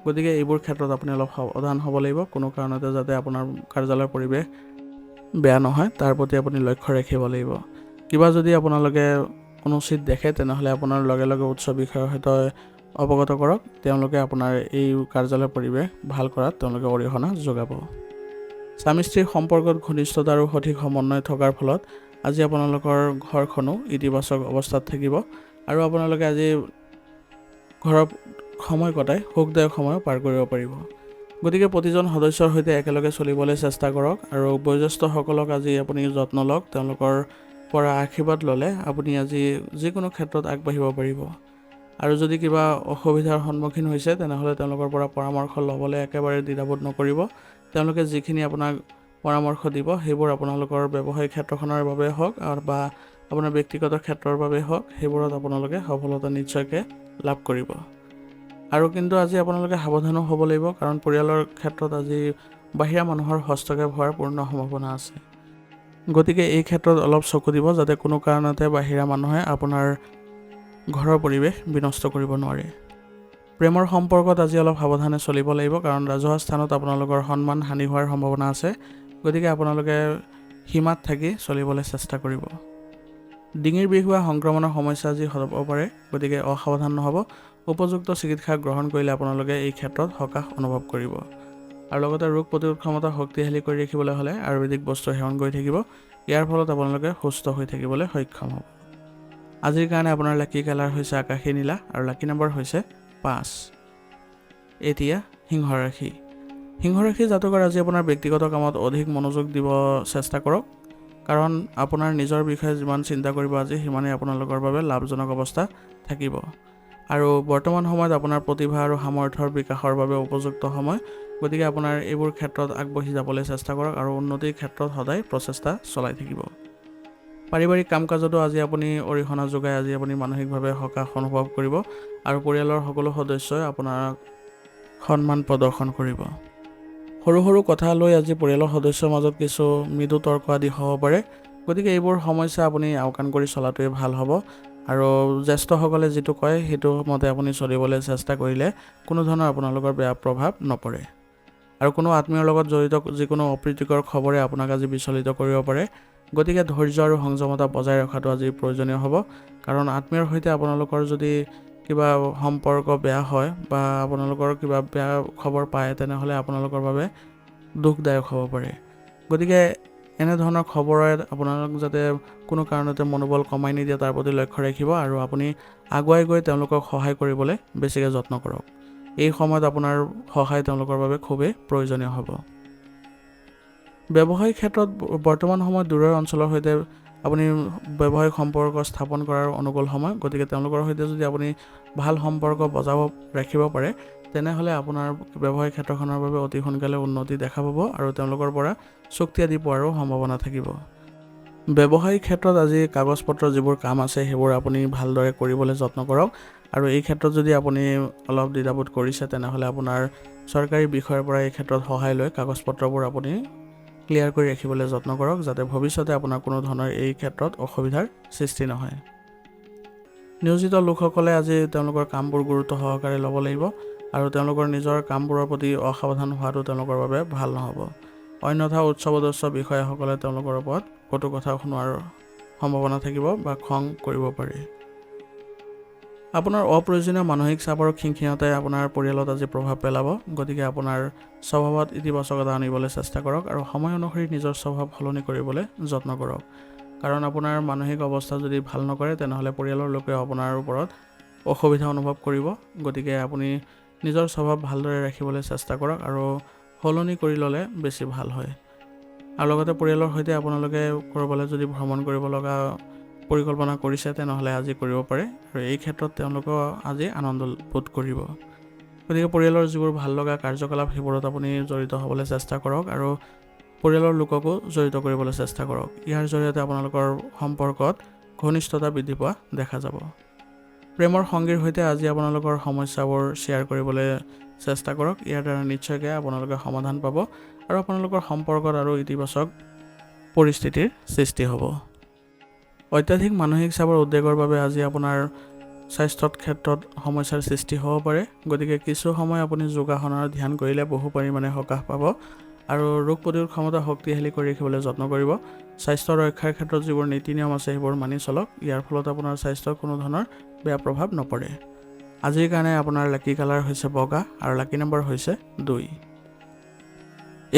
গতিকে এইবোৰ ক্ষেত্ৰত আপুনি অলপ সাৱধান হ'ব লাগিব। কোনো কাৰণতে যাতে আপোনাৰ কাৰ্যালয়ৰ পৰিৱেশ বেয়া নহয় তাৰ প্ৰতি আপুনি লক্ষ্য ৰাখিব লাগিব। কিবা যদি আপোনালোকে অনুচিত দেখে তেনেহ'লে আপোনাৰ লগে লগে উচ্চ বিষয়ৰ সৈতে অৱগত কৰক। তেওঁলোকে আপোনাৰ এই কাৰ্যালয়ৰ পৰিৱেশ ভাল কৰাত তেওঁলোকে অৰিহণা যোগাব। স্বামী স্ত্ৰীৰ সম্পৰ্কত ঘনিষ্ঠতা আৰু সঠিক সমন্বয় থকাৰ ফলত আজি আপোনালোকৰ ঘৰখনো ইতিবাচক অৱস্থাত থাকিব আৰু আপোনালোকে আজি ঘৰত সময় কটাই সুখদায়ক সময় পাৰ কৰিব পাৰিব। গতিকে প্ৰতিজন সদস্যৰ সৈতে একেলগে চলিবলৈ চেষ্টা কৰক আৰু বয়োজ্যেষ্ঠসকলক আজি আপুনি যত্ন লওক। তেওঁলোকৰ পৰা আশীৰ্বাদ ল'লে আপুনি আজি যিকোনো ক্ষেত্ৰত আগবাঢ়িব পাৰিব। আৰু যদি কিবা অসুবিধাৰ সন্মুখীন হৈছে তেনেহ'লে তেওঁলোকৰ পৰা পৰামৰ্শ ল'বলৈ একেবাৰে দ্বিধাবোধ নকৰিব। তেওঁলোকে যিখিনি আপোনাক পৰামৰ্শ দিব সেইবোৰ আপোনালোকৰ ব্যৱসায়িক ক্ষেত্ৰখনৰ বাবে হওক বা আপোনাৰ ব্যক্তিগত ক্ষেত্ৰৰ বাবে হওক, সেইবোৰত আপোনালোকে সফলতা নিশ্চয়কৈ লাভ কৰিব। আৰু কিন্তু আজি আপোনালোকে সাৱধানো হ'ব লাগিব, কাৰণ পৰিয়ালৰ ক্ষেত্ৰত আজি বাহিৰা মানুহৰ হস্তক্ষেপ হোৱাৰ পূৰ্ণ সম্ভাৱনা আছে। গতিকে এই ক্ষেত্ৰত অলপ চকু দিব যাতে কোনো কাৰণতে বাহিৰা মানুহে আপোনাৰ ঘৰৰ পৰিৱেশ বিনষ্ট কৰিব নোৱাৰে। প্ৰেমৰ সম্পৰ্কত আজি অলপ সাৱধানে চলিব লাগিব, কাৰণ ৰাজহুৱা স্থানত আপোনালোকৰ সন্মান হানি হোৱাৰ সম্ভাৱনা আছে। গতিকে আপোনালোকে সীমাত থাকি চলিবলৈ চেষ্টা কৰিব। ডিঙিৰ বিষ হোৱা সংক্ৰমণৰ সমস্যা আজি হ'ব পাৰে, গতিকে অসাৱধান নহ'ব। উপযুক্ত চিকিৎসা গ্ৰহণ কৰিলে আপোনালোকে এই ক্ষেত্ৰত সকাহ অনুভৱ কৰিব। আৰু লগতে ৰোগ প্ৰতিৰোধ ক্ষমতা শক্তিশালী কৰি ৰাখিবলৈ হ'লে আয়ুৰ্বেদিক বস্তু সেৱন কৰি থাকিব। ইয়াৰ ফলত আপোনালোকে সুস্থ হৈ থাকিবলৈ সক্ষম হ'ব। আজিৰ কাৰণে আপোনাৰ লাকি কালাৰ হৈছে আকাশী নীলা আৰু লাকি নম্বৰ হৈছে 5। এতিয়া সিংহ ৰাশি। সিংহ ৰাশি জাতকৰ আজি আপোনাৰ ব্যক্তিগত কামত অধিক মনোযোগ দিব চেষ্টা কৰক, কাৰণ আপোনাৰ নিজৰ বিষয়ে যিমান চিন্তা কৰিব আজি সিমানেই আপোনালোকৰ বাবে লাভজনক অৱস্থা থাকিব। আৰু বৰ্তমান সময়ত আপোনাৰ প্ৰতিভা আৰু সামৰ্থ্যৰ বিকাশৰ বাবে উপযুক্ত সময়। গতিকে আপোনাৰ এইবোৰ ক্ষেত্ৰত আগবাঢ়ি যাবলৈ চেষ্টা কৰক আৰু উন্নতিৰ ক্ষেত্ৰত সদায় প্ৰচেষ্টা চলাই থাকিব। পাৰিবাৰিক কাম কাজতো আজি আপুনি অৰিহণা যোগাই আজি আপুনি মানসিকভাৱে সকাহ অনুভৱ কৰিব আৰু পৰিয়ালৰ সকলো সদস্যই আপোনাক সন্মান প্ৰদৰ্শন কৰিব। সৰু সৰু কথা লৈ আজি পৰিয়ালৰ সদস্যৰ মাজত কিছু মৃদু তৰ্ক আদি হ'ব পাৰে। গতিকে এইবোৰ সমস্যা আপুনি আওকাণ কৰি চলাটোৱে ভাল হ'ব। আৰু জ্যেষ্ঠসকলে যিটো কয় সেইটো মতে আপুনি চলিবলৈ চেষ্টা কৰিলে কোনো ধৰণৰ আপোনালোকৰ বেয়া প্ৰভাৱ নপৰে। আৰু কোনো আত্মীয়ৰ লগত জড়িত যিকোনো অপ্ৰীতিকৰ খবৰে আপোনাক আজি বিচলিত কৰিব পাৰে। গতিকে ধৈৰ্য আৰু সংযমতা বজাই ৰখাটো আজি প্ৰয়োজনীয় হ'ব, কাৰণ আত্মীয়ৰ সৈতে আপোনালোকৰ যদি কিবা সম্পৰ্ক বেয়া হয় বা আপোনালোকৰ কিবা বেয়া খবৰ পায় তেনেহ'লে আপোনালোকৰ বাবে দুখদায়ক হ'ব পাৰে। গতিকে এনেধৰণৰ খবৰে আপোনালোক যাতে কোনো কাৰণতে মনোবল কমাই নিদিয়ে তাৰ প্ৰতি লক্ষ্য ৰাখিব আৰু আপুনি আগুৱাই গৈ তেওঁলোকক সহায় কৰিবলৈ বেছিকৈ যত্ন কৰক। এই সময়ত আপোনাৰ সহায় তেওঁলোকৰ বাবে খুবেই প্ৰয়োজনীয় হ'ব। ব্যৱসায়িক ক্ষেত্ৰত বৰ্তমান সময়ত দূৰৰ অঞ্চলৰ সৈতে আপুনি ব্যৱসায়িক সম্পৰ্ক স্থাপন কৰাৰ অনুকূল সময়। গতিকে তেওঁলোকৰ সৈতে যদি আপুনি ভাল সম্পৰ্ক বজাব ৰাখিব পাৰে তেনেহ'লে আপোনাৰ ব্যৱসায়িক ক্ষেত্ৰখনৰ বাবে অতি সোনকালে উন্নতি দেখা পাব আৰু তেওঁলোকৰ পৰা চুক্তি আদি পোৱাৰো সম্ভাৱনা থাকিব। ব্যৱসায়িক ক্ষেত্ৰত আজি কাগজ পত্ৰ যিবোৰ কাম আছে সেইবোৰ আপুনি ভালদৰে কৰিবলৈ যত্ন কৰক। আৰু এই ক্ষেত্ৰত যদি আপুনি অলপ দ্বিধাবোধ কৰিছে তেনেহ'লে আপোনাৰ চৰকাৰী বিষয়ৰ পৰা এই ক্ষেত্ৰত সহায় লৈ কাগজ পত্ৰবোৰ আপুনি ক্লিয়াৰ কৰি ৰাখিবলৈ যত্ন কৰক, যাতে ভৱিষ্যতে আপোনাৰ কোনো ধৰণৰ এই ক্ষেত্ৰত অসুবিধাৰ সৃষ্টি নহয়। নিয়োজিত লোকসকলে আজি তেওঁলোকৰ কামবোৰ গুৰুত্ব সহকাৰে ল'ব লাগিব আৰু তেওঁলোকৰ নিজৰ কামবোৰৰ প্ৰতি অসাৱধান হোৱাটো তেওঁলোকৰ বাবে ভাল নহ'ব। অন্যথা উচ্চপদস্থ বিষয়াসকলে তেওঁলোকৰ ওপৰত কটু কথা শুনোৱাৰ সম্ভাৱনা থাকিব বা খং কৰিব পাৰে। আপোনাৰ অপ্ৰয়োজনীয় মানসিক চাপ আৰু খিংখিঙতে আপোনাৰ পৰিয়ালত আজি প্ৰভাৱ পেলাব। গতিকে আপোনাৰ স্বভাৱত ইতিবাচকতা আনিবলৈ চেষ্টা কৰক আৰু সময় অনুসৰি নিজৰ স্বভাৱ সলনি কৰিবলৈ যত্ন কৰক। কাৰণ আপোনাৰ মানসিক অৱস্থা যদি ভাল নকৰে তেনেহ'লে পৰিয়ালৰ লোকেও আপোনাৰ ওপৰত অসুবিধা অনুভৱ কৰিব। গতিকে আপুনি নিজৰ স্বভাৱ ভালদৰে ৰাখিবলৈ চেষ্টা কৰক আৰু সলনি কৰি ল'লে বেছি ভাল হয়। আৰু লগতে পৰিয়ালৰ সৈতে আপোনালোকে ক'ৰবালৈ যদি ভ্ৰমণ কৰিব লগা পৰিকল্পনা কৰিছে তেনেহ'লে আজি কৰিব পাৰে আৰু এই ক্ষেত্ৰত তেওঁলোকেও আজি আনন্দ বোধ কৰিব। গতিকে পৰিয়ালৰ যিবোৰ ভাল লগা কাৰ্যকলাপ সেইবোৰত আপুনি জড়িত হ'বলৈ চেষ্টা কৰক আৰু পৰিয়ালৰ লোককো জড়িত কৰিবলৈ চেষ্টা কৰক। ইয়াৰ জৰিয়তে আপোনালোকৰ সম্পৰ্কত ঘনিষ্ঠতা বৃদ্ধি পোৱা দেখা যাব। প্ৰেমৰ সংগীৰ সৈতে আজি আপোনালোকৰ সমস্যাবোৰ শ্বেয়াৰ কৰিবলৈ চেষ্টা কৰক। ইয়াৰ দ্বাৰা নিশ্চয়কৈ আপোনালোকে সমাধান পাব আৰু আপোনালোকৰ সম্পৰ্কত আৰু ইতিবাচক পৰিস্থিতিৰ সৃষ্টি হ'ব। অত্যাধিক মানসিক চাপৰ উদ্বেগৰ বাবে আজি আপোনাৰ স্বাস্থ্যৰ ক্ষেত্ৰত সমস্যাৰ সৃষ্টি হ'ব পাৰে। গতিকে কিছু সময় আপুনি যোগাসনৰ ধ্যান কৰিলে বহু পৰিমাণে সকাহ পাব আৰু ৰোগ প্ৰতিৰোধ ক্ষমতা শক্তিশালী কৰি ৰাখিবলৈ যত্ন কৰিব। স্বাস্থ্য ৰক্ষাৰ ক্ষেত্ৰত যিবোৰ নীতি নিয়ম আছে সেইবোৰ মানি চলক। ইয়াৰ ফলত আপোনাৰ স্বাস্থ্যৰ কোনো ধৰণৰ বেয়া প্ৰভাৱ নপৰে। আজিৰ কাৰণে আপোনাৰ লাকি কালাৰ হৈছে বগা আৰু লাকি নম্বৰ হৈছে 2।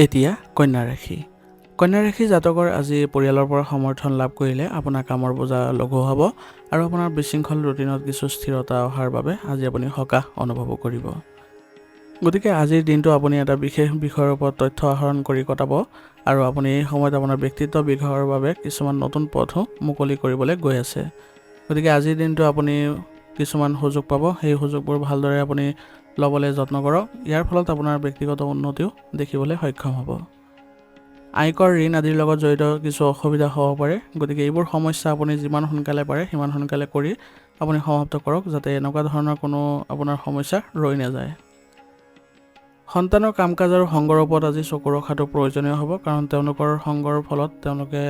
এতিয়া কন্যা ৰাশি। কন্যা ৰাশি জাতকৰ আজি পৰিয়ালৰ পৰা সমৰ্থন লাভ কৰিলে আপোনাৰ কামৰ বোজা লঘু হ'ব আৰু আপোনাৰ বিশৃংখল ৰুটিনত কিছু স্থিৰতা অহাৰ বাবে আজি আপুনি সকাহ অনুভৱ কৰিব। গতিকে আজিৰ দিনটো আপুনি এটা বিশেষ বিষয়ৰ ওপৰত তথ্য আহৰণ কৰি কটাব আৰু আপুনি এই সময়ত আপোনাৰ ব্যক্তিত্ব বিকাশৰ বাবে কিছুমান নতুন পথো মুকলি কৰিবলৈ গৈ আছে। গতিকে আজিৰ দিনটো আপুনি কিছুমান সুযোগ পাব, সেই সুযোগবোৰ ভালদৰে আপুনি ল'বলৈ যত্ন কৰক। ইয়াৰ ফলত আপোনাৰ ব্যক্তিগত উন্নতিও দেখিবলৈ সক্ষম হ'ব। আয়কৰ ঋণ আদিৰ লগত জড়িত কিছু অসুবিধা হ'ব পাৰে। গতিকে এইবোৰ সমস্যা আপুনি যিমান সোনকালে পাৰে সিমান সোনকালে কৰি আপুনি সমাপ্ত কৰক, যাতে এনেকুৱা ধৰণৰ কোনো আপোনাৰ সমস্যা ৰৈ নাযায়। সন্তানৰ কাম কাজ আৰু সংগৰ ওপৰত আজি চকু ৰখাটো প্ৰয়োজনীয় হ'ব, কাৰণ তেওঁলোকৰ সংগৰ ফলত তেওঁলোকে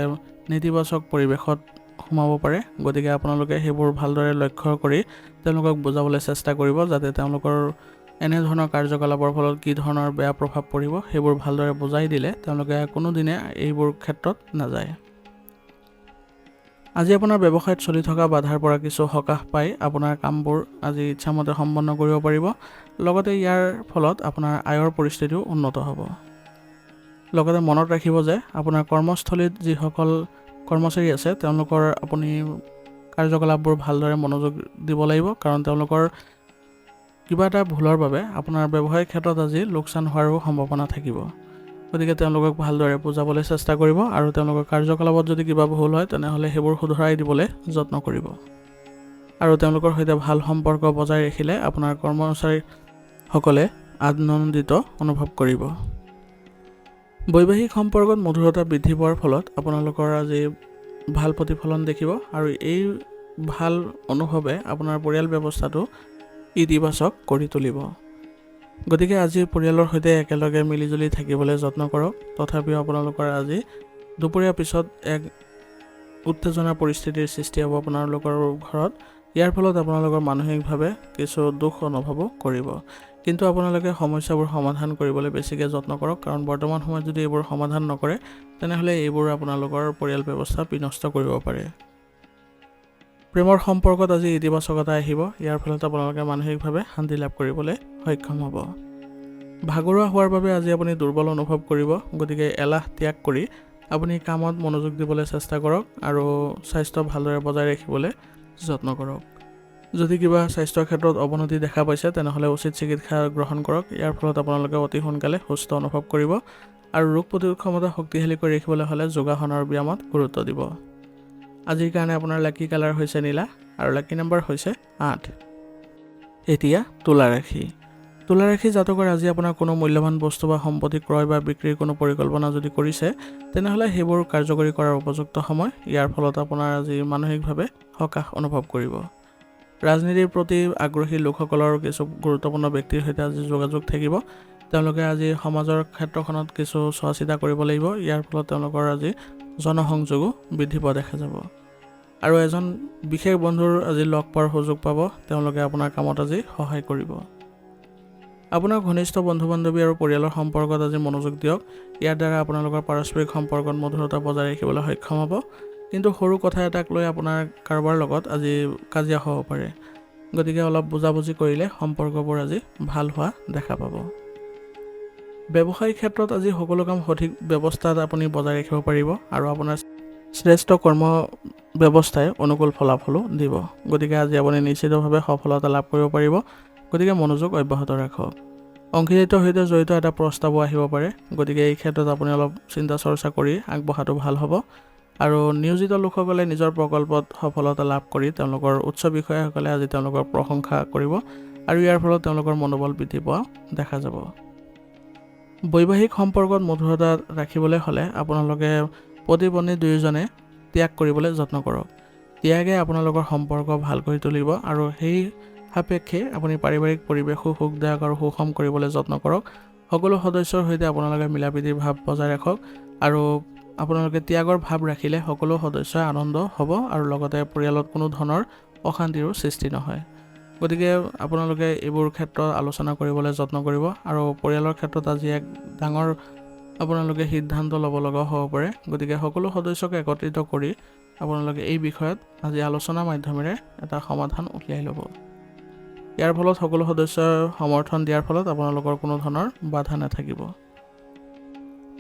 নেতিবাচক পৰিৱেশত সোমাব পাৰে। গতিকে আপোনালোকে সেইবোৰ ভালদৰে লক্ষ্য কৰি তেওঁলোকক বুজাবলৈ চেষ্টা কৰিব, যাতে তেওঁলোকৰ এনেধৰণৰ কাৰ্যকলাপৰ ফলত কি ধৰণৰ বেয়া প্ৰভাৱ পৰিব সেইবোৰ ভালদৰে বুজাই দিলে তেওঁলোকে কোনোদিনে এইবোৰ ক্ষেত্ৰত নাযায়। আজি আপোনাৰ ব্যৱসায়ত চলি থকা বাধাৰ পৰা কিছু সকাহ পাই আপোনাৰ কামবোৰ আজি ইচ্ছামতে সম্পন্ন কৰিব পাৰিব। লগতে ইয়াৰ ফলত আপোনাৰ আয়ৰ পৰিস্থিতিও উন্নত হ'ব। লগতে মনত ৰাখিব যে আপোনাৰ কৰ্মস্থলীত যিসকল কৰ্মচাৰী আছে তেওঁলোকৰ আপুনি কাৰ্যকলাপবোৰ ভালদৰে মনোযোগ দিব লাগিব, কাৰণ তেওঁলোকৰ কিবা এটা ভুলৰ বাবে আপোনাৰ ব্যৱসায়িক ক্ষেত্ৰত আজি লোকচান হোৱাৰো সম্ভাৱনা থাকিব। গতিকে তেওঁলোকক ভালদৰে বুজাবলৈ চেষ্টা কৰিব আৰু তেওঁলোকৰ কাৰ্যকলাপত যদি কিবা ভুল হয় তেনেহ'লে সেইবোৰ শুধৰাই দিবলৈ যত্ন কৰিব। আৰু তেওঁলোকৰ সৈতে ভাল সম্পৰ্ক বজাই ৰাখিলে আপোনাৰ কৰ্মচাৰীসকলে আনন্দিত অনুভৱ কৰিব। বৈবাহিক সম্পৰ্কত মধুৰতা বৃদ্ধি পোৱাৰ ফলত আপোনালোকৰ আজি ভাল প্ৰতিফলন দেখিব আৰু এই ভাল অনুভৱে আপোনাৰ পৰিয়াল ব্যৱস্থাটো ইতিবাচক কৰি তুলিব। গতিকে আজি পৰিয়ালৰ সৈতে একেলগে মিলিজুলি থাকিবলৈ যত্ন কৰক। তথাপিও আপোনালোকৰ আজি দুপৰীয়াৰ পিছত এক উত্তেজনাৰ পৰিস্থিতিৰ সৃষ্টি হ'ব আপোনালোকৰ ঘৰত। ইয়াৰ ফলত আপোনালোকৰ মানসিকভাৱে কিছু দুখ অনুভৱো কৰিব, কিন্তু আপোনালোকে সমস্যাবোৰ সমাধান কৰিবলৈ বেছিকৈ যত্ন কৰক, কাৰণ বৰ্তমান সময়ত যদি এইবোৰ সমাধান নকৰে তেনেহ'লে এইবোৰ আপোনালোকৰ পৰিয়াল ব্যৱস্থা বিনষ্ট কৰিব পাৰে। প্ৰেমৰ সম্পৰ্কত আজি ইতিবাচকতা আহিব। ইয়াৰ ফলত আপোনালোকে মানসিকভাৱে শান্তি লাভ কৰিবলৈ সক্ষম হ'ব। ভাগৰুৱা হোৱাৰ বাবে আজি আপুনি দুৰ্বল অনুভৱ কৰিব। গতিকে এলাহ ত্যাগ কৰি আপুনি কামত মনোযোগ দিবলৈ চেষ্টা কৰক আৰু স্বাস্থ্য ভালদৰে বজাই ৰাখিবলৈ যত্ন কৰক। যদি কিবা স্বাস্থ্যৰ ক্ষেত্ৰত অৱনতি দেখা পাইছে তেনেহ'লে উচিত চিকিৎসা গ্ৰহণ কৰক। ইয়াৰ ফলত আপোনালোকে অতি সোনকালে সুস্থ অনুভৱ কৰিব আৰু ৰোগ প্ৰতিৰোধ ক্ষমতা শক্তিশালী কৰি ৰাখিবলৈ হ'লে যোগাসনৰ ব্যায়ামত গুৰুত্ব দিব। আজিৰ কাৰণে আপোনাৰ লাকি কালাৰ হৈছে নীলা আৰু লাকি নম্বৰ হৈছে 8। এতিয়া তুলা ৰাশি। তুলা ৰাশি জাতকৰ আজি আপোনাৰ কোনো মূল্যৱান বস্তু বা সম্পত্তি ক্ৰয় বা বিক্ৰীৰ কোনো পৰিকল্পনা যদি কৰিছে তেনেহ'লে সেইবোৰ কাৰ্যকৰী কৰাৰ উপযুক্ত সময়। ইয়াৰ ফলত আপোনাৰ আজি মানসিকভাৱে সকাহ অনুভৱ কৰিব। ৰাজনীতিৰ প্ৰতি আগ্ৰহী লোকসকলৰ কিছু গুৰুত্বপূৰ্ণ ব্যক্তিৰ সৈতে আজি যোগাযোগ থাকিব। তেওঁলোকে আজি সমাজৰ ক্ষেত্ৰখনত কিছু চোৱা চিতা কৰিব লাগিব। ইয়াৰ ফলত তেওঁলোকৰ আজি জনসংযোগো বৃদ্ধি পোৱা দেখা যাব আৰু এজন বিশেষ বন্ধুৰ আজি লগ পোৱাৰ সুযোগ পাব। তেওঁলোকে আপোনাৰ কামত আজি সহায় কৰিব। আপোনাৰ ঘনিষ্ঠ বন্ধু বান্ধৱী আৰু পৰিয়ালৰ সম্পৰ্কত আজি মনোযোগ দিয়ক। ইয়াৰ দ্বাৰা আপোনালোকৰ পাৰস্পৰিক সম্পৰ্কত মধুৰতা বজাই ৰাখিবলৈ সক্ষম হ'ব, কিন্তু সৰু কথা এটাক লৈ আপোনাৰ কাৰোবাৰ লগত আজি কাজিয়া হ'ব পাৰে। গতিকে অলপ বুজাবুজি কৰিলে সম্পৰ্কবোৰ আজি ভাল হোৱা দেখা পাব। ব্যৱসায়িক ক্ষেত্ৰত আজি সকলো কাম সঠিক ব্যৱস্থাত আপুনি বজাই ৰাখিব পাৰিব আৰু আপোনাৰ শ্ৰেষ্ঠ কৰ্ম ব্যৱস্থাই অনুকূল ফলাফলো দিব। গতিকে আজি আপুনি নিশ্চিতভাৱে সফলতা লাভ কৰিব পাৰিব। গতিকে মনোযোগ অব্যাহত ৰাখক। অংশীদাৰিত্বৰ সৈতে জড়িত এটা প্ৰস্তাৱো আহিব পাৰে। গতিকে এই ক্ষেত্ৰত আপুনি অলপ চিন্তা চৰ্চা কৰি আগবঢ়াটো ভাল হ'ব। আৰু নিয়োজিত লোকসকলে নিজৰ প্ৰকল্পত সফলতা লাভ কৰি তেওঁলোকৰ উচ্চ বিষয়াসকলে আজি তেওঁলোকৰ প্ৰশংসা কৰিব আৰু ইয়াৰ ফলত তেওঁলোকৰ মনোবল বৃদ্ধি পোৱা দেখা যাব। বৈবাহিক সম্পৰ্কত মধুৰতা ৰাখিবলৈ হ'লে আপোনালোকে পতি পত্নী দুয়োজনে ত্যাগ কৰিবলৈ যত্ন কৰক। ত্যাগে আপোনালোকৰ সম্পৰ্ক ভাল কৰি তুলিব আৰু সেই সাপেক্ষে আপুনি পাৰিবাৰিক পৰিৱেশো সুখদায়ক আৰু সুষম কৰিবলৈ যত্ন কৰক। সকলো সদস্যৰ সৈতে আপোনালোকে মিলাপ্ৰীতিৰ ভাৱ বজাই ৰাখক আৰু আপোনালোকে ত্যাগৰ ভাৱ ৰাখিলে সকলো সদস্যই আনন্দ হ'ব আৰু লগতে পৰিয়ালত কোনো ধৰণৰ অশান্তিৰো সৃষ্টি নহয়। গতিকে আপোনালোকে এইবোৰ ক্ষেত্ৰত আলোচনা কৰিবলৈ যত্ন কৰিব আৰু পৰিয়ালৰ ক্ষেত্ৰত আজি এক ডাঙৰ আপোনালোকে সিদ্ধান্ত ল'ব লগা হ'ব পাৰে। গতিকে সকলো সদস্যক একত্ৰিত কৰি আপোনালোকে এই বিষয়ত আজি আলোচনাৰ মাধ্যমেৰে এটা সমাধান উলিয়াই ল'ব। ইয়াৰ ফলত সকলো সদস্যই সমৰ্থন দিয়াৰ ফলত আপোনালোকৰ কোনো ধৰণৰ বাধা নাথাকিব।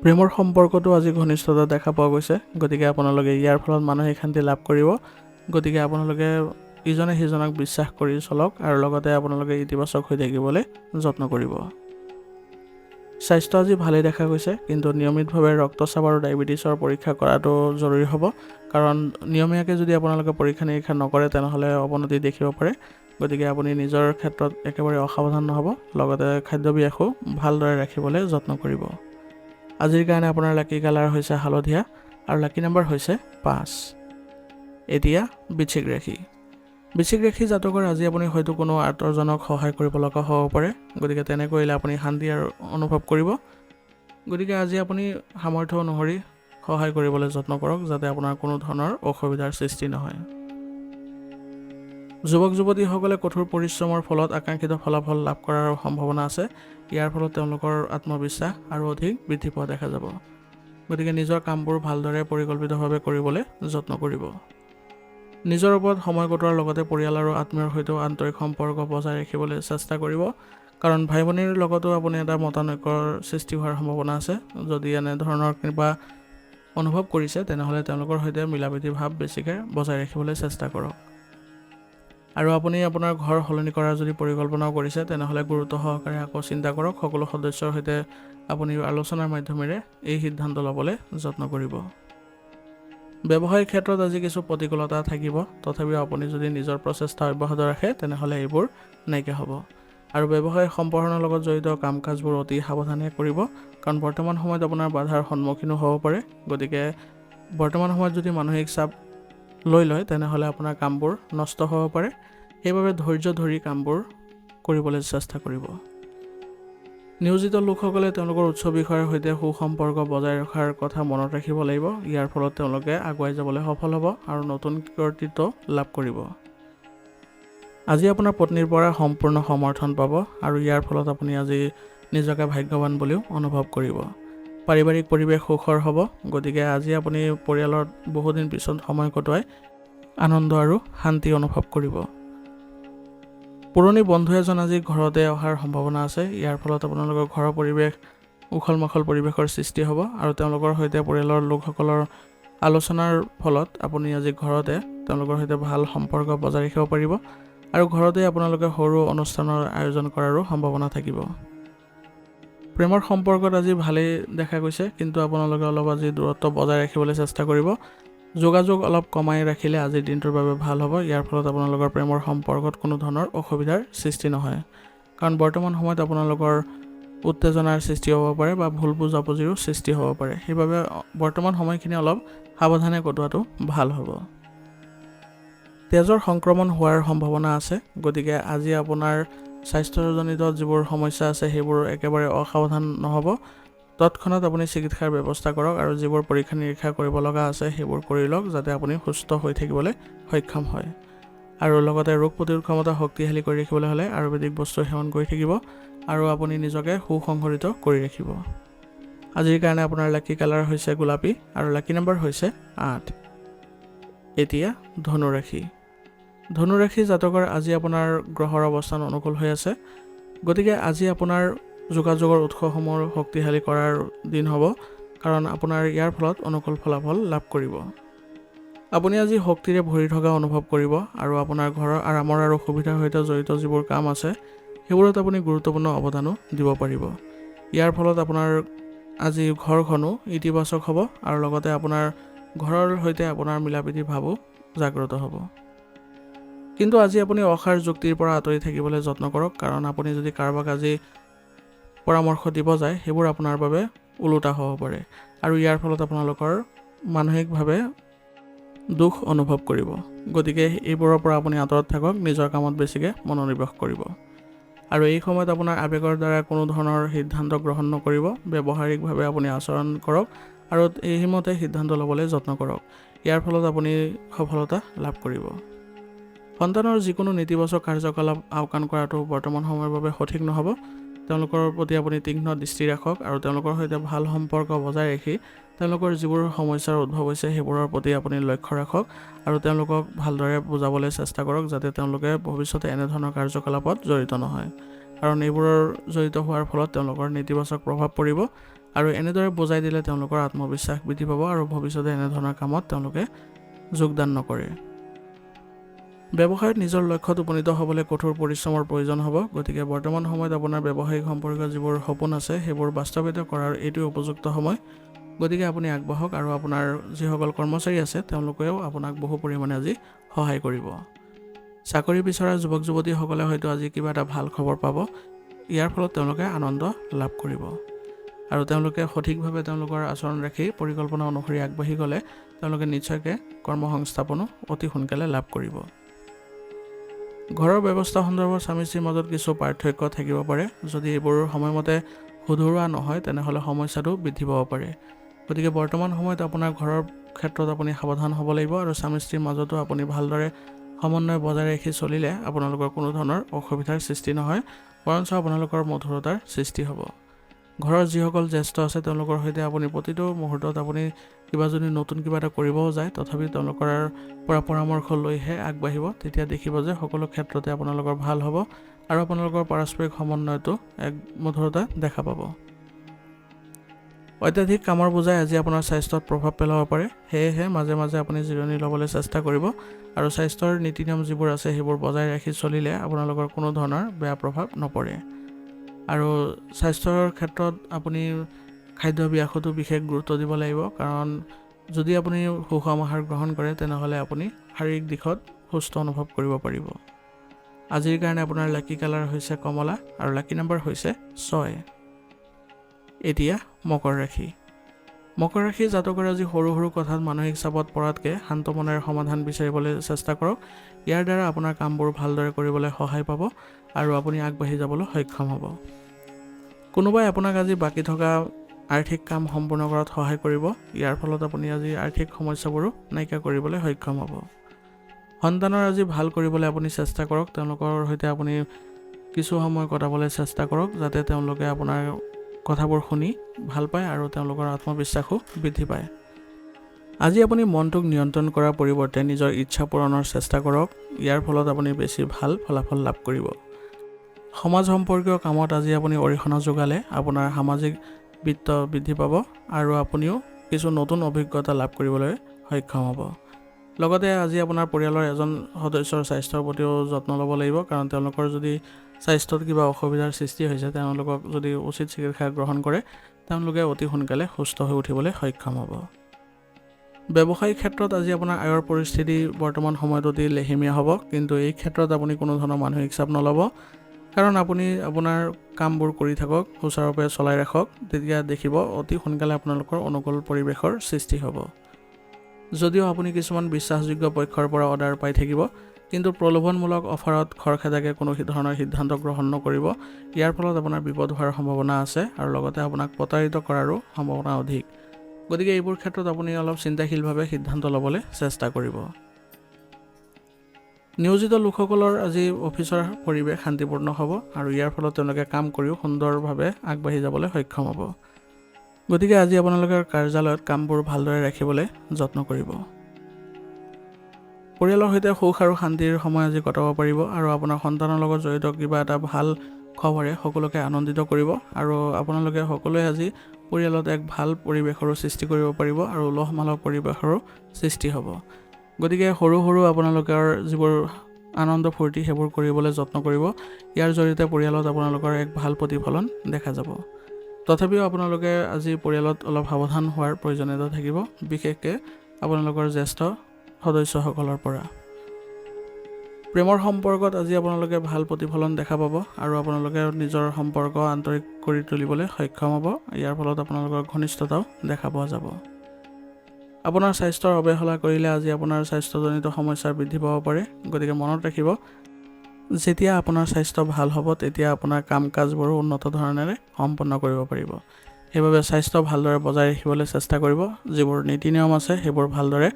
প্ৰেমৰ সম্পৰ্কটো আজি ঘনিষ্ঠতা দেখা পোৱা গৈছে। গতিকে আপোনালোকে ইয়াৰ ফলত মানসিক শান্তি লাভ কৰিব। গতিকে আপোনালোকে ইজনে সিজনক বিশ্বাস কৰি চলক আৰু লগতে আপোনালোকে ইতিবাচক হৈ থাকিবলৈ যত্ন কৰিব। স্বাস্থ্য আজি ভালেই দেখা গৈছে, কিন্তু নিয়মিতভাৱে ৰক্তচাপ আৰু ডায়েবেটিছৰ পৰীক্ষা কৰাটো জৰুৰী হ'ব। কাৰণ নিয়মীয়াকৈ যদি আপোনালোকে পৰীক্ষা নিৰীক্ষা নকৰে তেনেহ'লে অৱনতি দেখিব পাৰে। গতিকে আপুনি নিজৰ ক্ষেত্ৰত একেবাৰে অসাৱধান নহ'ব, লগতে খাদ্যাভ্যাসো ভালদৰে ৰাখিবলৈ যত্ন কৰিব। আজিৰ কাৰণে আপোনাৰ লাকি কালাৰ হৈছে হালধীয়া আৰু লাকি নম্বৰ হৈছে 5। এতিয়া বৃশ্চিক ৰাশি। বৃশ্চিক ৰাশি জাতকৰ আজি আপুনি হয়তো কোনো আত্মজনক সহায় কৰিব লগা হ'ব পাৰে। গতিকে তেনে কৰিলে আপুনি শান্তি আৰু অনুভৱ কৰিব। গতিকে আজি আপুনি সামৰ্থ্য অনুসৰি সহায় কৰিবলৈ যত্ন কৰক যাতে আপোনাৰ কোনো ধৰণৰ অসুবিধাৰ সৃষ্টি নহয়। যুৱক যুৱতীসকলে কঠোৰ পৰিশ্ৰমৰ ফলত আকাংক্ষিত ফলাফল লাভ কৰাৰ সম্ভাৱনা আছে। ইয়াৰ ফলত তেওঁলোকৰ আত্মবিশ্বাস আৰু অধিক বৃদ্ধি পোৱা দেখা যাব। গতিকে নিজৰ কামবোৰ ভালদৰে পৰিকল্পিতভাৱে কৰিবলৈ যত্ন কৰিব। নিজৰ ওপৰত সময় কটোৱাৰ লগতে পৰিয়াল আৰু আত্মীয়ৰ সৈতেও আন্তৰিক সম্পৰ্ক বজাই ৰাখিবলৈ চেষ্টা কৰিব। কাৰণ ভাই ভনীৰ লগতো আপুনি এটা মতানৈক্যৰ সৃষ্টি হোৱাৰ সম্ভাৱনা আছে। যদি এনেধৰণৰ কিবা অনুভৱ কৰিছে তেনেহ'লে তেওঁলোকৰ সৈতে মিলাপ্ৰীতিৰ ভাৱ বেছিকৈ বজাই ৰাখিবলৈ চেষ্টা কৰক। আৰু আপুনি আপোনাৰ ঘৰ সলনি কৰাৰ যদি পৰিকল্পনাও কৰিছে তেনেহ'লে গুৰুত্ব সহকাৰে আকৌ চিন্তা কৰক। সকলো সদস্যৰ সৈতে আপুনি আলোচনাৰ মাধ্যমেৰে এই সিদ্ধান্ত ল'বলৈ যত্ন কৰিব। ব্যৱসায়িক ক্ষেত্ৰত আজি কিছু প্ৰতিকূলতা থাকিব, তথাপিও আপুনি যদি নিজৰ প্ৰচেষ্টা অব্যাহত ৰাখে তেনেহ'লে এইবোৰ নাইকিয়া হ'ব। আৰু ব্যৱসায় সম্প্ৰসাৰণৰ লগত জড়িত কাম কাজবোৰ অতি সাৱধানে কৰিব, কাৰণ বৰ্তমান সময়ত আপোনাৰ বাধাৰ সন্মুখীনো হ'ব পাৰে। গতিকে বৰ্তমান সময়ত যদি মানসিক চাপ লৈ লয় তেনেহ'লে আপোনাৰ কামবোৰ নষ্ট হ'ব পাৰে। সেইবাবে ধৈৰ্য ধৰি কামবোৰ কৰিবলৈ চেষ্টা কৰিব। নিয়োজিত লোকসকলে তেওঁলোকৰ উচ্চ বিষয়াৰ সৈতে সুসম্পৰ্ক বজাই ৰখাৰ কথা মনত ৰাখিব লাগিব। ইয়াৰ ফলত তেওঁলোকে আগুৱাই যাবলৈ সফল হ'ব আৰু নতুন কৰ্তৃত্ব লাভ কৰিব। আজি আপোনাৰ পত্নীৰ পৰা সম্পূৰ্ণ সমৰ্থন পাব আৰু ইয়াৰ ফলত আপুনি আজি নিজকে ভাগ্যৱান বুলিও অনুভৱ কৰিব। পাৰিবাৰিক পৰিৱেশ সুখৰ হ'ব। গতিকে আজি আপুনি পৰিয়ালত বহুদিন পিছত সময় কটোৱাই আনন্দ আৰু শান্তি অনুভৱ কৰিব। পুৰণি বন্ধু এজন আজি ঘৰতে অহাৰ সম্ভাৱনা আছে। ইয়াৰ ফলত আপোনালোকৰ ঘৰৰ পৰিৱেশ উখল মাখল পৰিৱেশৰ সৃষ্টি হ'ব আৰু তেওঁলোকৰ সৈতে পৰিয়ালৰ লোকসকলৰ আলোচনাৰ ফলত আপুনি আজি ঘৰতে তেওঁলোকৰ সৈতে ভাল সম্পৰ্ক বজাই ৰাখিব পাৰিব আৰু ঘৰতে আপোনালোকে সৰু অনুষ্ঠানৰ আয়োজন কৰাৰো সম্ভাৱনা থাকিব। প্ৰেমৰ সম্পৰ্কত আজি ভালেই দেখা গৈছে, কিন্তু আপোনালোকে অলপ আজি দূৰত্ব বজাই ৰাখিবলৈ চেষ্টা কৰিব। যোগাযোগ অলপ কমাই ৰাখিলে আজিৰ দিনটোৰ বাবে ভাল হ'ব। ইয়াৰ ফলত আপোনালোকৰ প্ৰেমৰ সম্পৰ্কত কোনো ধৰণৰ অসুবিধাৰ সৃষ্টি নহয়, কাৰণ বৰ্তমান সময়ত আপোনালোকৰ উত্তেজনাৰ সৃষ্টি হ'ব পাৰে বা ভুল বুজাবুজিৰো সৃষ্টি হ'ব পাৰে। সেইবাবে বৰ্তমান সময়খিনি অলপ সাৱধানে কটোৱাটো ভাল হ'ব। তেজৰ সংক্ৰমণ হোৱাৰ সম্ভাৱনা আছে। গতিকে আজি আপোনাৰ স্বাস্থ্যজনিত যিবোৰ সমস্যা আছে সেইবোৰ একেবাৰে অসাৱধান নহ'ব। তৎক্ষণাত আপুনি চিকিৎসাৰ ব্যৱস্থা কৰক আৰু যিবোৰ পৰীক্ষা নিৰীক্ষা কৰিব লগা আছে সেইবোৰ কৰি লওক যাতে আপুনি সুস্থ হৈ থাকিবলৈ সক্ষম হয়। আৰু লগতে ৰোগ প্ৰতিৰোধ ক্ষমতা শক্তিশালী কৰি ৰাখিবলৈ হ'লে আয়ুৰ্বেদিক বস্তু সেৱন কৰি থাকিব আৰু আপুনি নিজকে সুসংহৰিত কৰি ৰাখিব। আজিৰ কাৰণে আপোনাৰ লাকি কালাৰ হৈছে গোলাপী আৰু লাকি নম্বৰ হৈছে 8। এতিয়া ধনু ৰাশি। ধনু ৰাশি জাতকৰ আজি আপোনাৰ গ্ৰহৰ অৱস্থান অনুকূল হৈ আছে, গতিকে আজি আপোনাৰ যোগাযোগৰ উৎসসমূহ শক্তিশালী কৰাৰ দিন হ'ব, কাৰণ আপোনাৰ ইয়াৰ ফলত অনুকূল ফলাফল লাভ কৰিব। আপুনি আজি শক্তিৰে ভৰি থকা অনুভৱ কৰিব আৰু আপোনাৰ ঘৰৰ আৰামৰ আৰু সুবিধাৰ সৈতে জড়িত যিবোৰ কাম আছে সেইবোৰত আপুনি গুৰুত্বপূৰ্ণ অৱদানো দিব পাৰিব। ইয়াৰ ফলত আপোনাৰ আজি ঘৰখনো ইতিবাচক হ'ব আৰু লগতে আপোনাৰ ঘৰৰ সৈতে আপোনাৰ মিলাপ্ৰীতি ভাৱো জাগ্ৰত হ'ব। কিন্তু আজি আপুনি অসাৰ যুক্তিৰ পৰা আঁতৰি থাকিবলৈ যত্ন কৰক, কাৰণ আপুনি যদি কাৰোবাক আজি পৰামৰ্শ দিব যায় সেইবোৰ আপোনাৰ বাবে ওলোটা হ'ব পাৰে আৰু ইয়াৰ ফলত আপোনালোকৰ মানসিকভাৱে দুখ অনুভৱ কৰিব। গতিকে এইবোৰৰ পৰা আপুনি আঁতৰত থাকক, নিজৰ কামত বেছিকৈ মনোনিৱেশ কৰিব। আৰু এই সময়ত আপোনাৰ আৱেগৰ দ্বাৰা কোনো ধৰণৰ সিদ্ধান্ত গ্ৰহণ নকৰিব, ব্যৱহাৰিকভাৱে আপুনি আচৰণ কৰক আৰু এইমতে সিদ্ধান্ত ল'বলৈ যত্ন কৰক। ইয়াৰ ফলত আপুনি সফলতা লাভ কৰিব। সন্তানৰ যিকোনো নেতিবাচক কাৰ্যকলাপ আওকাণ কৰাটো বৰ্তমান সময়ৰ বাবে সঠিক নহ'ব। তেওঁলোকৰ প্ৰতি আপুনি তীক্ষ্ণ দৃষ্টি ৰাখক আৰু তেওঁলোকৰ সৈতে ভাল সম্পৰ্ক বজাই ৰাখি তেওঁলোকৰ যিবোৰ সমস্যাৰ উদ্ভৱ হৈছে সেইবোৰৰ প্ৰতি আপুনি লক্ষ্য ৰাখক আৰু তেওঁলোকক ভালদৰে বুজাবলৈ চেষ্টা কৰক, যাতে তেওঁলোকে ভৱিষ্যতে এনেধৰণৰ কাৰ্যকলাপত জড়িত নহয়, কাৰণ এইবোৰৰ জড়িত হোৱাৰ ফলত তেওঁলোকৰ নেতিবাচক প্ৰভাৱ পৰিব আৰু এনেদৰে বুজাই দিলে তেওঁলোকৰ আত্মবিশ্বাস বৃদ্ধি পাব আৰু ভৱিষ্যতে এনেধৰণৰ কামত তেওঁলোকে যোগদান নকৰে। ব্যৱসায়ত নিজৰ লক্ষ্যত উপনীত হ'বলৈ কঠোৰ পৰিশ্ৰমৰ প্ৰয়োজন হ'ব, গতিকে বৰ্তমান সময়ত আপোনাৰ ব্যৱসায়িক সম্পৰ্কীয় যিবোৰ সপোন আছে সেইবোৰ বাস্তৱায়িত কৰাৰ এইটোৱে উপযুক্ত সময়। গতিকে আপুনি আগবাঢ়ক আৰু আপোনাৰ যিসকল কৰ্মচাৰী আছে তেওঁলোকেও আপোনাক বহু পৰিমাণে আজি সহায় কৰিব। চাকৰি বিচৰা যুৱক যুৱতীসকলে হয়তো আজি কিবা এটা ভাল খবৰ পাব, ইয়াৰ ফলত তেওঁলোকে আনন্দ লাভ কৰিব আৰু তেওঁলোকে সঠিকভাৱে তেওঁলোকৰ আচৰণ ৰাখি পৰিকল্পনা অনুসৰি আগবাঢ়ি গ'লে তেওঁলোকে নিশ্চয়কৈ কৰ্মসংস্থাপনো অতি সোনকালে লাভ কৰিব। ঘৰৰ ব্যৱস্থা সন্দৰ্ভত স্বামী স্ত্ৰীৰ মাজত কিছু পাৰ্থক্য থাকিব পাৰে। যদি এইবোৰ সময়মতে শুধৰোৱা নহয় তেনেহ'লে সমস্যাটো বৃদ্ধি পাব পাৰে। গতিকে বৰ্তমান সময়ত আপোনাৰ ঘৰৰ ক্ষেত্ৰত আপুনি সাৱধান হ'ব লাগিব আৰু স্বামী স্ত্ৰীৰ মাজতো আপুনি ভালদৰে সমন্বয় বজাই ৰাখি চলিলে আপোনালোকৰ কোনো ধৰণৰ অসুবিধাৰ সৃষ্টি নহয়, বৰঞ্চ আপোনালোকৰ মধুৰতাৰ সৃষ্টি হ'ব। ঘৰৰ যিসকল জ্যেষ্ঠ আছে তেওঁলোকৰ সৈতে আপুনি প্ৰতিটো মুহূৰ্তত আপুনি যদি নতুন কিবা এটা কৰিবও যায় তথাপি তেওঁলোকৰ পৰা পৰামৰ্শ লৈহে আগবাঢ়িব, তেতিয়া দেখিব যে সকলো ক্ষেত্ৰতে আপোনালোকৰ ভাল হ'ব আৰু আপোনালোকৰ পাৰস্পৰিক সমন্বয়টো এক মধুৰতা দেখা পাব। অত্যাধিক কামৰ বোজাই আজি আপোনাৰ স্বাস্থ্যত প্ৰভাৱ পেলাব পাৰে, সেয়েহে মাজে মাজে আপুনি জিৰণি ল'বলৈ চেষ্টা কৰিব আৰু স্বাস্থ্যৰ নীতি নিয়ম যিবোৰ আছে সেইবোৰ বজাই ৰাখি চলিলে আপোনালোকৰ কোনো ধৰণৰ বেয়া প্ৰভাৱ নপৰে। আৰু স্বাস্থ্যৰ ক্ষেত্ৰত আপুনি খাদ্যাভ্যাসতো বিশেষ গুৰুত্ব দিব লাগিব, কাৰণ যদি আপুনি সুষম আহাৰ গ্ৰহণ কৰে তেনেহ'লে আপুনি শাৰীৰিক দিশত সুস্থ অনুভৱ কৰিব পাৰিব। আজিৰ কাৰণে আপোনাৰ লাকি কালাৰ হৈছে কমলা আৰু লাকি নম্বৰ হৈছে 6। এতিয়া মকৰ ৰাশি। মকৰ ৰাশি জাতকৰ আজি সৰু সৰু কথাত মানসিক চাপত পৰাতকৈ শান্ত মনেৰে সমাধান বিচাৰিবলৈ চেষ্টা কৰক। ইয়াৰ দ্বাৰা আপোনাৰ কামবোৰ ভালদৰে কৰিবলৈ সহায় পাব আৰু আপুনি আগবাঢ়ি যাবলৈ সক্ষম হ'ব। কোনোবাই আপোনাক আজি বাকী থকা আৰ্থিক কাম সম্পূৰ্ণ কৰাত সহায় কৰিব। ইয়াৰ ফলত আপুনি আজি আৰ্থিক সমস্যাবোৰো নাইকিয়া কৰিবলৈ সক্ষম হ'ব। সন্তানৰ আজি ভাল কৰিবলৈ আপুনি চেষ্টা কৰক, তেওঁলোকৰ সৈতে আপুনি কিছু সময় কটাবলৈ চেষ্টা কৰক, যাতে তেওঁলোকে আপোনাৰ কথাবোৰ শুনি ভাল পায় আৰু তেওঁলোকৰ আত্মবিশ্বাসো বৃদ্ধি পায়। আজি আপুনি মনটোক নিয়ন্ত্ৰণ কৰাৰ পৰিৱৰ্তে নিজৰ ইচ্ছা পূৰণৰ চেষ্টা কৰক, ইয়াৰ ফলত আপুনি বেছি ভাল ফলাফল লাভ কৰিব। সমাজ সম্পৰ্কীয় কামত আজি আপুনি অৰিহণা যোগালে আপোনাৰ সামাজিক বিত্ত বৃদ্ধি পাব আৰু আপুনিও কিছু নতুন অভিজ্ঞতা লাভ কৰিবলৈ সক্ষম হ'ব। লগতে আজি আপোনাৰ পৰিয়ালৰ এজন সদস্যৰ স্বাস্থ্যৰ প্ৰতিও যত্ন ল'ব লাগিব, কাৰণ তেওঁলোকৰ যদি স্বাস্থ্যত কিবা অসুবিধাৰ সৃষ্টি হৈছে তেওঁলোকক যদি উচিত চিকিৎসা গ্ৰহণ কৰে তেওঁলোকে অতি সোনকালে সুস্থ হৈ উঠিবলৈ সক্ষম হ'ব। ব্যৱসায়িক ক্ষেত্ৰত আজি আপোনাৰ আয়ৰ পৰিস্থিতি বৰ্তমান সময়ত অতি লেহেমীয়া হ'ব, কিন্তু এই ক্ষেত্ৰত আপুনি কোনো ধৰণৰ মানসিক চাপ নল'ব, কাৰণ আপুনি আপোনাৰ কামবোৰ কৰি থাকক, সুচাৰুৰূপে চলাই ৰাখক, তেতিয়া দেখিব অতি সোনকালে আপোনালোকৰ অনুকূল পৰিৱেশৰ সৃষ্টি হ'ব। যদিও আপুনি কিছুমান বিশ্বাসযোগ্য পক্ষৰ পৰা অৰ্ডাৰ পাই থাকিব, কিন্তু প্ৰলোভনমূলক অফাৰত খৰখেদাকৈ কোনো ধৰণৰ সিদ্ধান্ত গ্ৰহণ নকৰিব। ইয়াৰ ফলত আপোনাৰ বিপদ হোৱাৰ সম্ভাৱনা আছে আৰু লগতে আপোনাক প্ৰতাৰিত কৰাৰো সম্ভাৱনা অধিক। গতিকে এইবোৰ ক্ষেত্ৰত আপুনি অলপ চিন্তাশীলভাৱে সিদ্ধান্ত ল'বলৈ চেষ্টা কৰিব। নিয়োজিত লোকসকলৰ আজি অফিচৰ পৰিৱেশ শান্তিপূৰ্ণ হ'ব আৰু ইয়াৰ ফলত তেওঁলোকে কাম কৰিও সুন্দৰভাৱে আগবাঢ়ি যাবলৈ সক্ষম হ'ব। গতিকে আজি আপোনালোকৰ কাৰ্যালয়ত কামবোৰ ভালদৰে ৰাখিবলৈ যত্ন কৰিব। পৰিয়ালৰ সৈতে সুখ আৰু শান্তিৰ সময় আজি কটাব পাৰিব আৰু আপোনাৰ সন্তানৰ লগত জড়িত কিবা এটা ভাল খবৰে সকলোকে আনন্দিত কৰিব আৰু আপোনালোকে সকলোৱে আজি পৰিয়ালত এক ভাল পৰিৱেশৰো সৃষ্টি কৰিব পাৰিব আৰু উলহ মালহ পৰিৱেশৰো সৃষ্টি হ'ব। গতিকে সৰু সৰু আপোনালোকৰ যিবোৰ আনন্দ ফূৰ্তি সেইবোৰ কৰিবলৈ যত্ন কৰিব। ইয়াৰ জৰিয়তে পৰিয়ালত আপোনালোকৰ এক ভাল প্ৰতিফলন দেখা যাব। তথাপিও আপোনালোকে আজি পৰিয়ালত অলপ সাৱধান হোৱাৰ প্ৰয়োজনীয়তা থাকিব, বিশেষকৈ আপোনালোকৰ জ্যেষ্ঠ সদস্যসকলৰ পৰা। প্ৰেমৰ সম্পৰ্কত আজি আপোনালোকে ভাল প্ৰতিফলন দেখা পাব আৰু আপোনালোকে নিজৰ সম্পৰ্ক আন্তৰিক কৰি তুলিবলৈ সক্ষম হ'ব। ইয়াৰ ফলত আপোনালোকৰ ঘনিষ্ঠতাও দেখা পোৱা যাব। আপোনাৰ স্বাস্থ্যৰ অৱহেলা কৰিলে আজি আপোনাৰ স্বাস্থ্যজনিত সমস্যাৰ বৃদ্ধি পাব পাৰে। গতিকে মনত ৰাখিব, যেতিয়া আপোনাৰ স্বাস্থ্য ভাল হ'ব তেতিয়া আপোনাৰ কাম কাজবোৰো উন্নত ধৰণেৰে সম্পন্ন কৰিব পাৰিব। সেইবাবে স্বাস্থ্য ভালদৰে বজাই ৰাখিবলৈ চেষ্টা কৰিব। যিবোৰ নীতি নিয়ম আছে সেইবোৰ ভালদৰে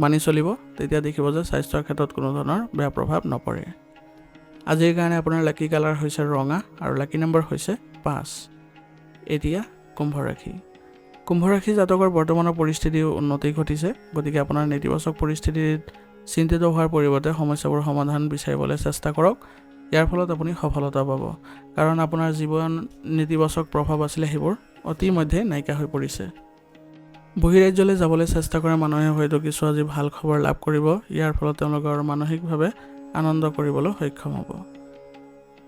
মানি চলিব, তেতিয়া দেখিব যে স্বাস্থ্যৰ ক্ষেত্ৰত কোনো ধৰণৰ বেয়া প্ৰভাৱ নপৰে। আজিৰ কাৰণে আপোনাৰ লাকি কালাৰ হৈছে ৰঙা আৰু লাকি নম্বৰ হৈছে 5। এতিয়া কুম্ভ ৰাশি। কুম্ভ ৰাশি জাতকৰ বৰ্তমানৰ পৰিস্থিতি উন্নতি ঘটিছে। গতিকে আপোনাৰ নেতিবাচক পৰিস্থিতিত চিন্তিত হোৱাৰ পৰিৱৰ্তে সমস্যাবোৰ সমাধান বিচাৰিবলৈ চেষ্টা কৰক। ইয়াৰ ফলত আপুনি সফলতা পাব, কাৰণ আপোনাৰ জীৱন নেতিবাচক প্ৰভাৱ আছিলে সেইবোৰ অতিমধ্যে নাইকিয়া হৈ পৰিছে। বহিৰাজ্যলৈ যাবলৈ চেষ্টা কৰা মানুহে হয়তো কিছু আজি ভাল খবৰ লাভ কৰিব। ইয়াৰ ফলত তেওঁলোকৰ মানসিকভাৱে আনন্দ কৰিবলৈ সক্ষম হ'ব।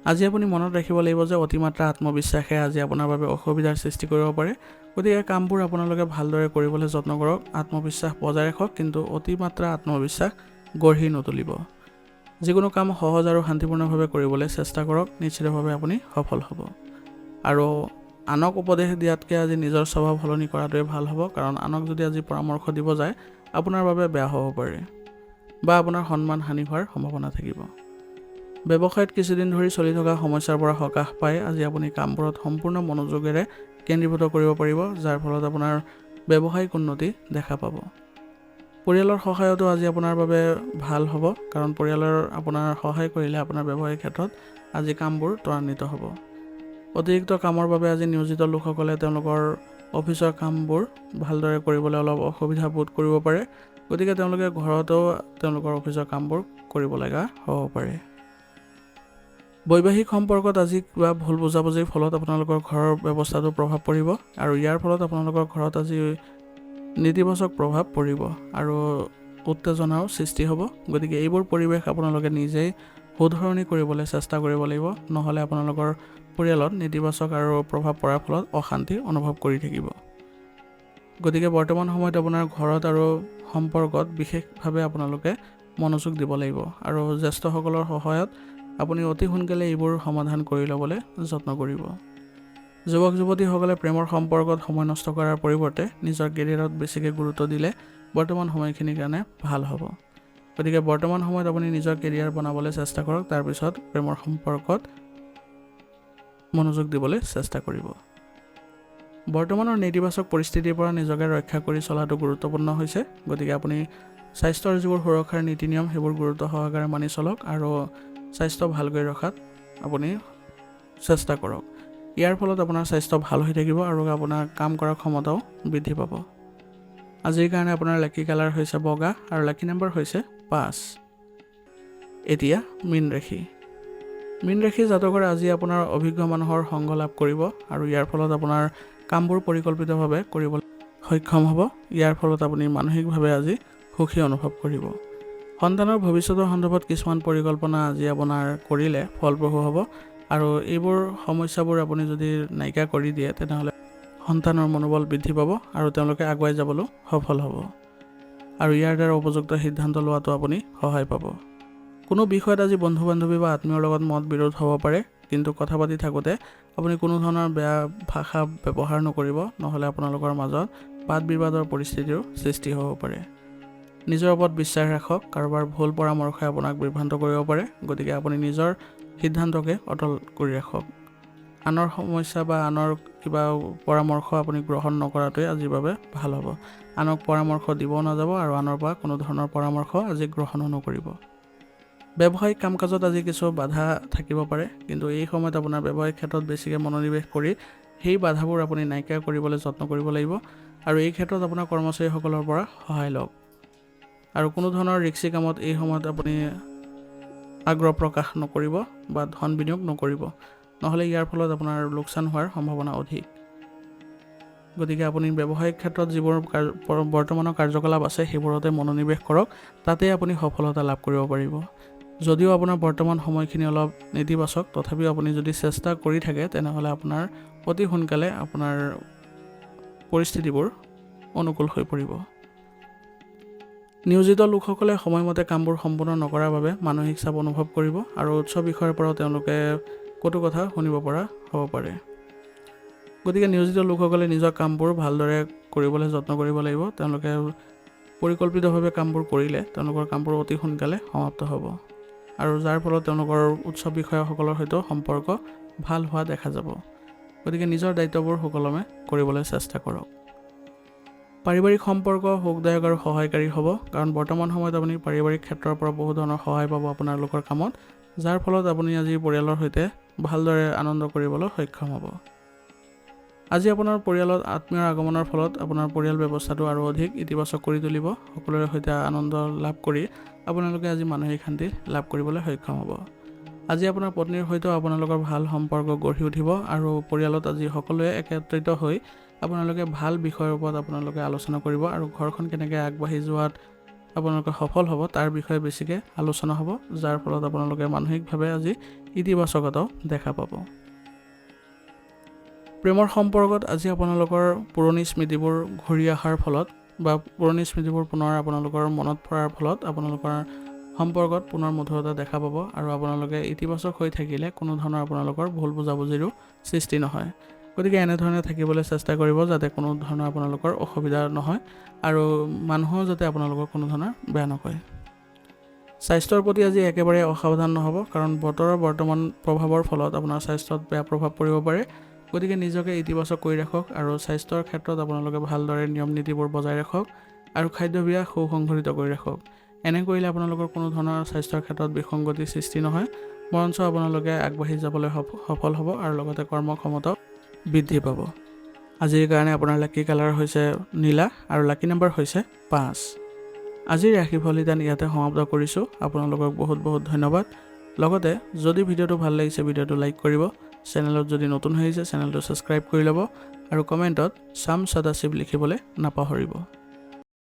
আজি আপুনি মনত ৰাখিব লাগিব যে অতিমাত্ৰা আত্মবিশ্বাসে আজি আপোনাৰ বাবে অসুবিধাৰ সৃষ্টি কৰিব পাৰে। গতিকে কামবোৰ আপোনালোকে ভালদৰে কৰিবলৈ যত্ন কৰক, আত্মবিশ্বাস বজাই ৰাখক, কিন্তু অতিমাত্ৰা আত্মবিশ্বাস গঢ়ি নতুলিব। যিকোনো কাম সহজ আৰু শান্তিপূৰ্ণভাৱে কৰিবলৈ চেষ্টা কৰক, নিশ্চিতভাৱে আপুনি সফল হ'ব। আৰু আনক উপদেশ দিয়াতকৈ আজি নিজৰ স্বভাৱ সলনি কৰাটোৱে ভাল হ'ব, কাৰণ আনক যদি আজি পৰামৰ্শ দিব যায় আপোনাৰ বাবে বেয়া হ'ব পাৰে বা আপোনাৰ সন্মান হানি হোৱাৰ সম্ভাৱনা থাকিব। ব্যৱসায়ত কিছুদিন ধৰি চলি থকা সমস্যাৰ পৰা সকাহ পাই আজি আপুনি কামবোৰত সম্পূৰ্ণ মনোযোগেৰে কেন্দ্ৰীভূত কৰিব পাৰিব, যাৰ ফলত আপোনাৰ ব্যৱসায়িক উন্নতি দেখা পাব। পৰিয়ালৰ সহায়তো আজি আপোনাৰ বাবে ভাল হ'ব, কাৰণ পৰিয়ালৰ আপোনাৰ সহায় কৰিলে আপোনাৰ ব্যৱসায়িক ক্ষেত্ৰত আজি কামবোৰ ত্বৰান্বিত হ'ব। অতিৰিক্ত কামৰ বাবে আজি নিয়োজিত লোকসকলে তেওঁলোকৰ অফিচৰ কামবোৰ ভালদৰে কৰিবলৈ অলপ অসুবিধা বোধ কৰিব পাৰে। গতিকে তেওঁলোকে ঘৰতো তেওঁলোকৰ অফিচৰ কামবোৰ কৰিব লগা হ'ব পাৰে। বৈবাহিক সম্পৰ্কত আজি কিবা ভুল বুজাবুজিৰ ফলত আপোনালোকৰ ঘৰৰ ব্যৱস্থাটো প্ৰভাৱ পৰিব আৰু ইয়াৰ ফলত আপোনালোকৰ ঘৰত আজি নেতিবাচক প্ৰভাৱ পৰিব আৰু উত্তেজনাও সৃষ্টি হ'ব। গতিকে এইবোৰ পৰিৱেশ আপোনালোকে নিজেই শুধৰণি কৰিবলৈ চেষ্টা কৰিব লাগিব, নহ'লে আপোনালোকৰ পৰিয়ালত নেতিবাচক আৰু প্ৰভাৱ পৰাৰ ফলত অশান্তি অনুভৱ কৰি থাকিব। গতিকে বৰ্তমান সময়ত আপোনাৰ ঘৰত আৰু সম্পৰ্কত বিশেষভাৱে আপোনালোকে মনোযোগ দিব লাগিব আৰু জ্যেষ্ঠসকলৰ সহায়ত আপুনি অতি সোনকালে এইবোৰ সমাধান কৰি ল'বলৈ যত্ন কৰিব। যুৱক যুৱতীসকলে প্ৰেমৰ সম্পৰ্কত সময় নষ্ট কৰাৰ পৰিৱৰ্তে নিজৰ কেৰিয়াৰত বেছিকৈ গুৰুত্ব দিলে বৰ্তমান সময়খিনিৰ কাৰণে ভাল হ'ব। গতিকে বৰ্তমান সময়ত আপুনি নিজৰ কেৰিয়াৰ বনাবলৈ চেষ্টা কৰক, তাৰপিছত প্ৰেমৰ সম্পৰ্কত মনোযোগ দিবলৈ চেষ্টা কৰিব। বৰ্তমানৰ নেতিবাচক পৰিস্থিতিৰ পৰা নিজকে ৰক্ষা কৰি চলাটো গুৰুত্বপূৰ্ণ হৈছে। গতিকে আপুনি স্বাস্থ্যৰ যিবোৰ সুৰক্ষাৰ নীতি নিয়ম সেইবোৰ গুৰুত্ব সহকাৰে মানি চলক আৰু স্বাস্থ্য ভালকৈ ৰখাত আপুনি চেষ্টা কৰক। ইয়াৰ ফলত আপোনাৰ স্বাস্থ্য ভাল হৈ থাকিব আৰু আপোনাৰ কাম কৰাৰ ক্ষমতাও বৃদ্ধি পাব। আজিৰ কাৰণে আপোনাৰ লাকি কালাৰ হৈছে বগা আৰু লাকি নম্বৰ হৈছে 5। এতিয়া মীন ৰাশি। মীন ৰাশি জাতকৰ আজি আপোনাৰ অভিজ্ঞ মানুহৰ সংগ লাভ কৰিব আৰু ইয়াৰ ফলত আপোনাৰ কামবোৰ পৰিকল্পিতভাৱে কৰিবলৈ সক্ষম হ'ব। ইয়াৰ ফলত আপুনি মানসিকভাৱে আজি সুখী অনুভৱ কৰিব। সন্তানৰ ভৱিষ্যতৰ সন্দৰ্ভত কিছুমান পৰিকল্পনা আজি আপোনাৰ কৰিলে ফলপ্ৰসূ হ'ব আৰু এইবোৰ সমস্যাবোৰ আপুনি যদি নাইকিয়া কৰি দিয়ে তেনেহ'লে সন্তানৰ মনোবল বৃদ্ধি পাব আৰু তেওঁলোকে আগুৱাই যাবলৈ সফল হ'ব আৰু ইয়াৰ দ্বাৰা উপযুক্ত সিদ্ধান্ত লোৱাটো আপুনি সহায় পাব। কোনো বিষয়ত আজি বন্ধু বান্ধৱী বা আত্মীয়ৰ লগত মত বিৰোধ হ'ব পাৰে, কিন্তু কথা পাতি থাকোঁতে আপুনি কোনো ধৰণৰ বেয়া ভাষা ব্যৱহাৰ নকৰিব, নহ'লে আপোনালোকৰ মাজত বাদ বিবাদৰ পৰিস্থিতিৰ সৃষ্টি হ'ব পাৰে। নিজৰ ওপৰত বিশ্বাস ৰাখক, কাৰোবাৰ ভুল পৰামৰ্শই আপোনাক বিভ্ৰান্ত কৰিব পাৰে। গতিকে আপুনি নিজৰ সিদ্ধান্তকে অটল কৰি ৰাখক। আনৰ সমস্যা বা আনৰ কিবা পৰামৰ্শ আপুনি গ্ৰহণ নকৰাটোৱে আজিৰ বাবে ভাল হ'ব। আনক পৰামৰ্শ দিব নাযাব আৰু আনৰ পৰা কোনো ধৰণৰ পৰামৰ্শ আজি গ্ৰহণো নকৰিব। ব্যৱসায়িক কাম কাজত আজি কিছু বাধা থাকিব পাৰে, কিন্তু এই সময়ত আপোনাৰ ব্যৱসায়িক ক্ষেত্ৰত বেছিকৈ মনোনিৱেশ কৰি সেই বাধাবোৰ আপুনি নাইকিয়া কৰিবলৈ যত্ন কৰিব লাগিব আৰু এই ক্ষেত্ৰত আপোনাৰ কৰ্মচাৰীসকলৰ পৰা সহায় লওক আৰু কোনো ধৰণৰ ৰিস্কি কামত এই সময়ত আপুনি আগ্ৰহ প্ৰকাশ নকৰিব বা ধন বিনিয়োগ নকৰিব, নহ'লে ইয়াৰ ফলত আপোনাৰ লোকচান হোৱাৰ সম্ভাৱনা অধিক। গতিকে আপুনি ব্যৱসায়িক ক্ষেত্ৰত যিবোৰ বৰ্তমানৰ কাৰ্যকলাপ আছে সেইবোৰতে মনোনিৱেশ কৰক, তাতে আপুনি সফলতা লাভ কৰিব পাৰিব। যদিও আপোনাৰ বৰ্তমান সময়খিনি অলপ নেতিবাচক, তথাপিও আপুনি যদি চেষ্টা কৰি থাকে তেনেহ'লে আপোনাৰ অতি সোনকালে আপোনাৰ পৰিস্থিতিবোৰ অনুকূল হৈ পৰিব। নিয়োজিত লোকসকলে সময়মতে কামবোৰ সম্পূৰ্ণ নকৰাৰ বাবে মানসিক চাপ অনুভৱ কৰিব আৰু উচ্চ বিষয়ৰ পৰাও তেওঁলোকে কটু কথা শুনিব পৰা হ'ব পাৰে। গতিকে নিয়োজিত লোকসকলে নিজৰ কামবোৰ ভালদৰে কৰিবলৈ যত্ন কৰিব লাগিব। তেওঁলোকে পৰিকল্পিতভাৱে কামবোৰ কৰিলে তেওঁলোকৰ কামবোৰ অতি সোনকালে সমাপ্ত হ'ব আৰু যাৰ ফলত তেওঁলোকৰ উচ্চ বিষয়াসকলৰ সৈতেও সম্পৰ্ক ভাল হোৱা দেখা যাব। গতিকে নিজৰ দায়িত্ববোৰ সুকলমে কৰিবলৈ চেষ্টা কৰক। পাৰিবাৰিক সম্পৰ্ক সুখদায়ক আৰু সহায়কাৰী হ'ব, কাৰণ বৰ্তমান সময়ত আপুনি পাৰিবাৰিক ক্ষেত্ৰৰ পৰা বহু ধৰণৰ সহায় পাব আপোনালোকৰ কামত, যাৰ ফলত আপুনি আজি পৰিয়ালৰ সৈতে ভালদৰে আনন্দ কৰিবলৈ সক্ষম হ'ব। আজি আপোনাৰ পৰিয়ালত আত্মীয়ৰ আগমনৰ ফলত আপোনাৰ পৰিয়াল ব্যৱস্থাটো আৰু অধিক ইতিবাচক কৰি তুলিব। সকলোৰে সৈতে আনন্দ লাভ কৰি আপোনালোকে আজি মানসিক শান্তি লাভ কৰিবলৈ সক্ষম হ'ব। আজি আপোনাৰ পত্নীৰ সৈতেও আপোনালোকৰ ভাল সম্পৰ্ক গঢ়ি উঠিব আৰু পৰিয়ালত আজি সকলোৱে একত্ৰিত হৈ আপোনালোকে ভাল বিষয়ৰ ওপৰত আপোনালোকে আলোচনা কৰিব আৰু ঘৰখন কেনেকৈ আগবাঢ়ি যোৱাত আপোনালোকে সফল হ'ব তাৰ বিষয়ে বেছিকৈ আলোচনা হ'ব, যাৰ ফলত আপোনালোকে মানসিকভাৱে আজি ইতিবাচকতাও দেখা পাব। প্ৰেমৰ সম্পৰ্কত আজি আপোনালোকৰ পুৰণি স্মৃতিবোৰ ঘূৰি অহাৰ ফলত বা পুৰণি স্মৃতিবোৰ পুনৰ আপোনালোকৰ মনত পৰাৰ ফলত আপোনালোকৰ সম্পৰ্কত পুনৰ মধুৰতা দেখা পাব আৰু আপোনালোকে ইতিবাচক হৈ থাকিলে কোনো ধৰণৰ আপোনালোকৰ ভুল বুজাবুজিৰো সৃষ্টি নহয়। গতিকে এনেধৰণে থাকিবলৈ চেষ্টা কৰিব যাতে কোনো ধৰণৰ আপোনালোকৰ অসুবিধা নহয় আৰু মানুহো যাতে আপোনালোকৰ কোনো ধৰণৰ বেয়া নকয়। স্বাস্থ্যৰ প্ৰতি আজি একেবাৰে অসাৱধান নহ'ব, কাৰণ বতৰৰ বৰ্তমান প্ৰভাৱৰ ফলত আপোনাৰ স্বাস্থ্যত বেয়া প্ৰভাৱ পৰিব পাৰে। গতিকে নিজকে ইতিবাচক কৰি ৰাখক আৰু স্বাস্থ্যৰ ক্ষেত্ৰত আপোনালোকে ভালদৰে নিয়ম নীতিবোৰ বজাই ৰাখক আৰু খাদ্যভ্যাস সুসংগঠিত কৰি ৰাখক। এনে কৰিলে আপোনালোকৰ কোনো ধৰণৰ স্বাস্থ্যৰ ক্ষেত্ৰত বিসংগতিৰ সৃষ্টি নহয়, বৰঞ্চ আপোনালোকে আগবাঢ়ি যাবলৈ সফল হ'ব আৰু লগতে কৰ্মক্ষমতাও বৃদ্ধি পাব। আজিৰ কাৰণে আপোনাৰ লাকি কালাৰ হৈছে নীলা আৰু লাকি নম্বৰ হৈছে 5। আজিৰ ৰাশিফল ইয়াতে সমাপ্ত কৰিছোঁ। আপোনালোকক বহুত বহুত ধন্যবাদ। লগতে যদি ভিডিঅ'টো ভাল লাগিছে ভিডিঅ'টো লাইক কৰিব, চেনেলত যদি নতুন হৈ আহিছে চেনেলটো ছাবস্ক্ৰাইব কৰি ল'ব আৰু কমেণ্টত চাম সদাশিৱ লিখিবলৈ নাপাহৰিব।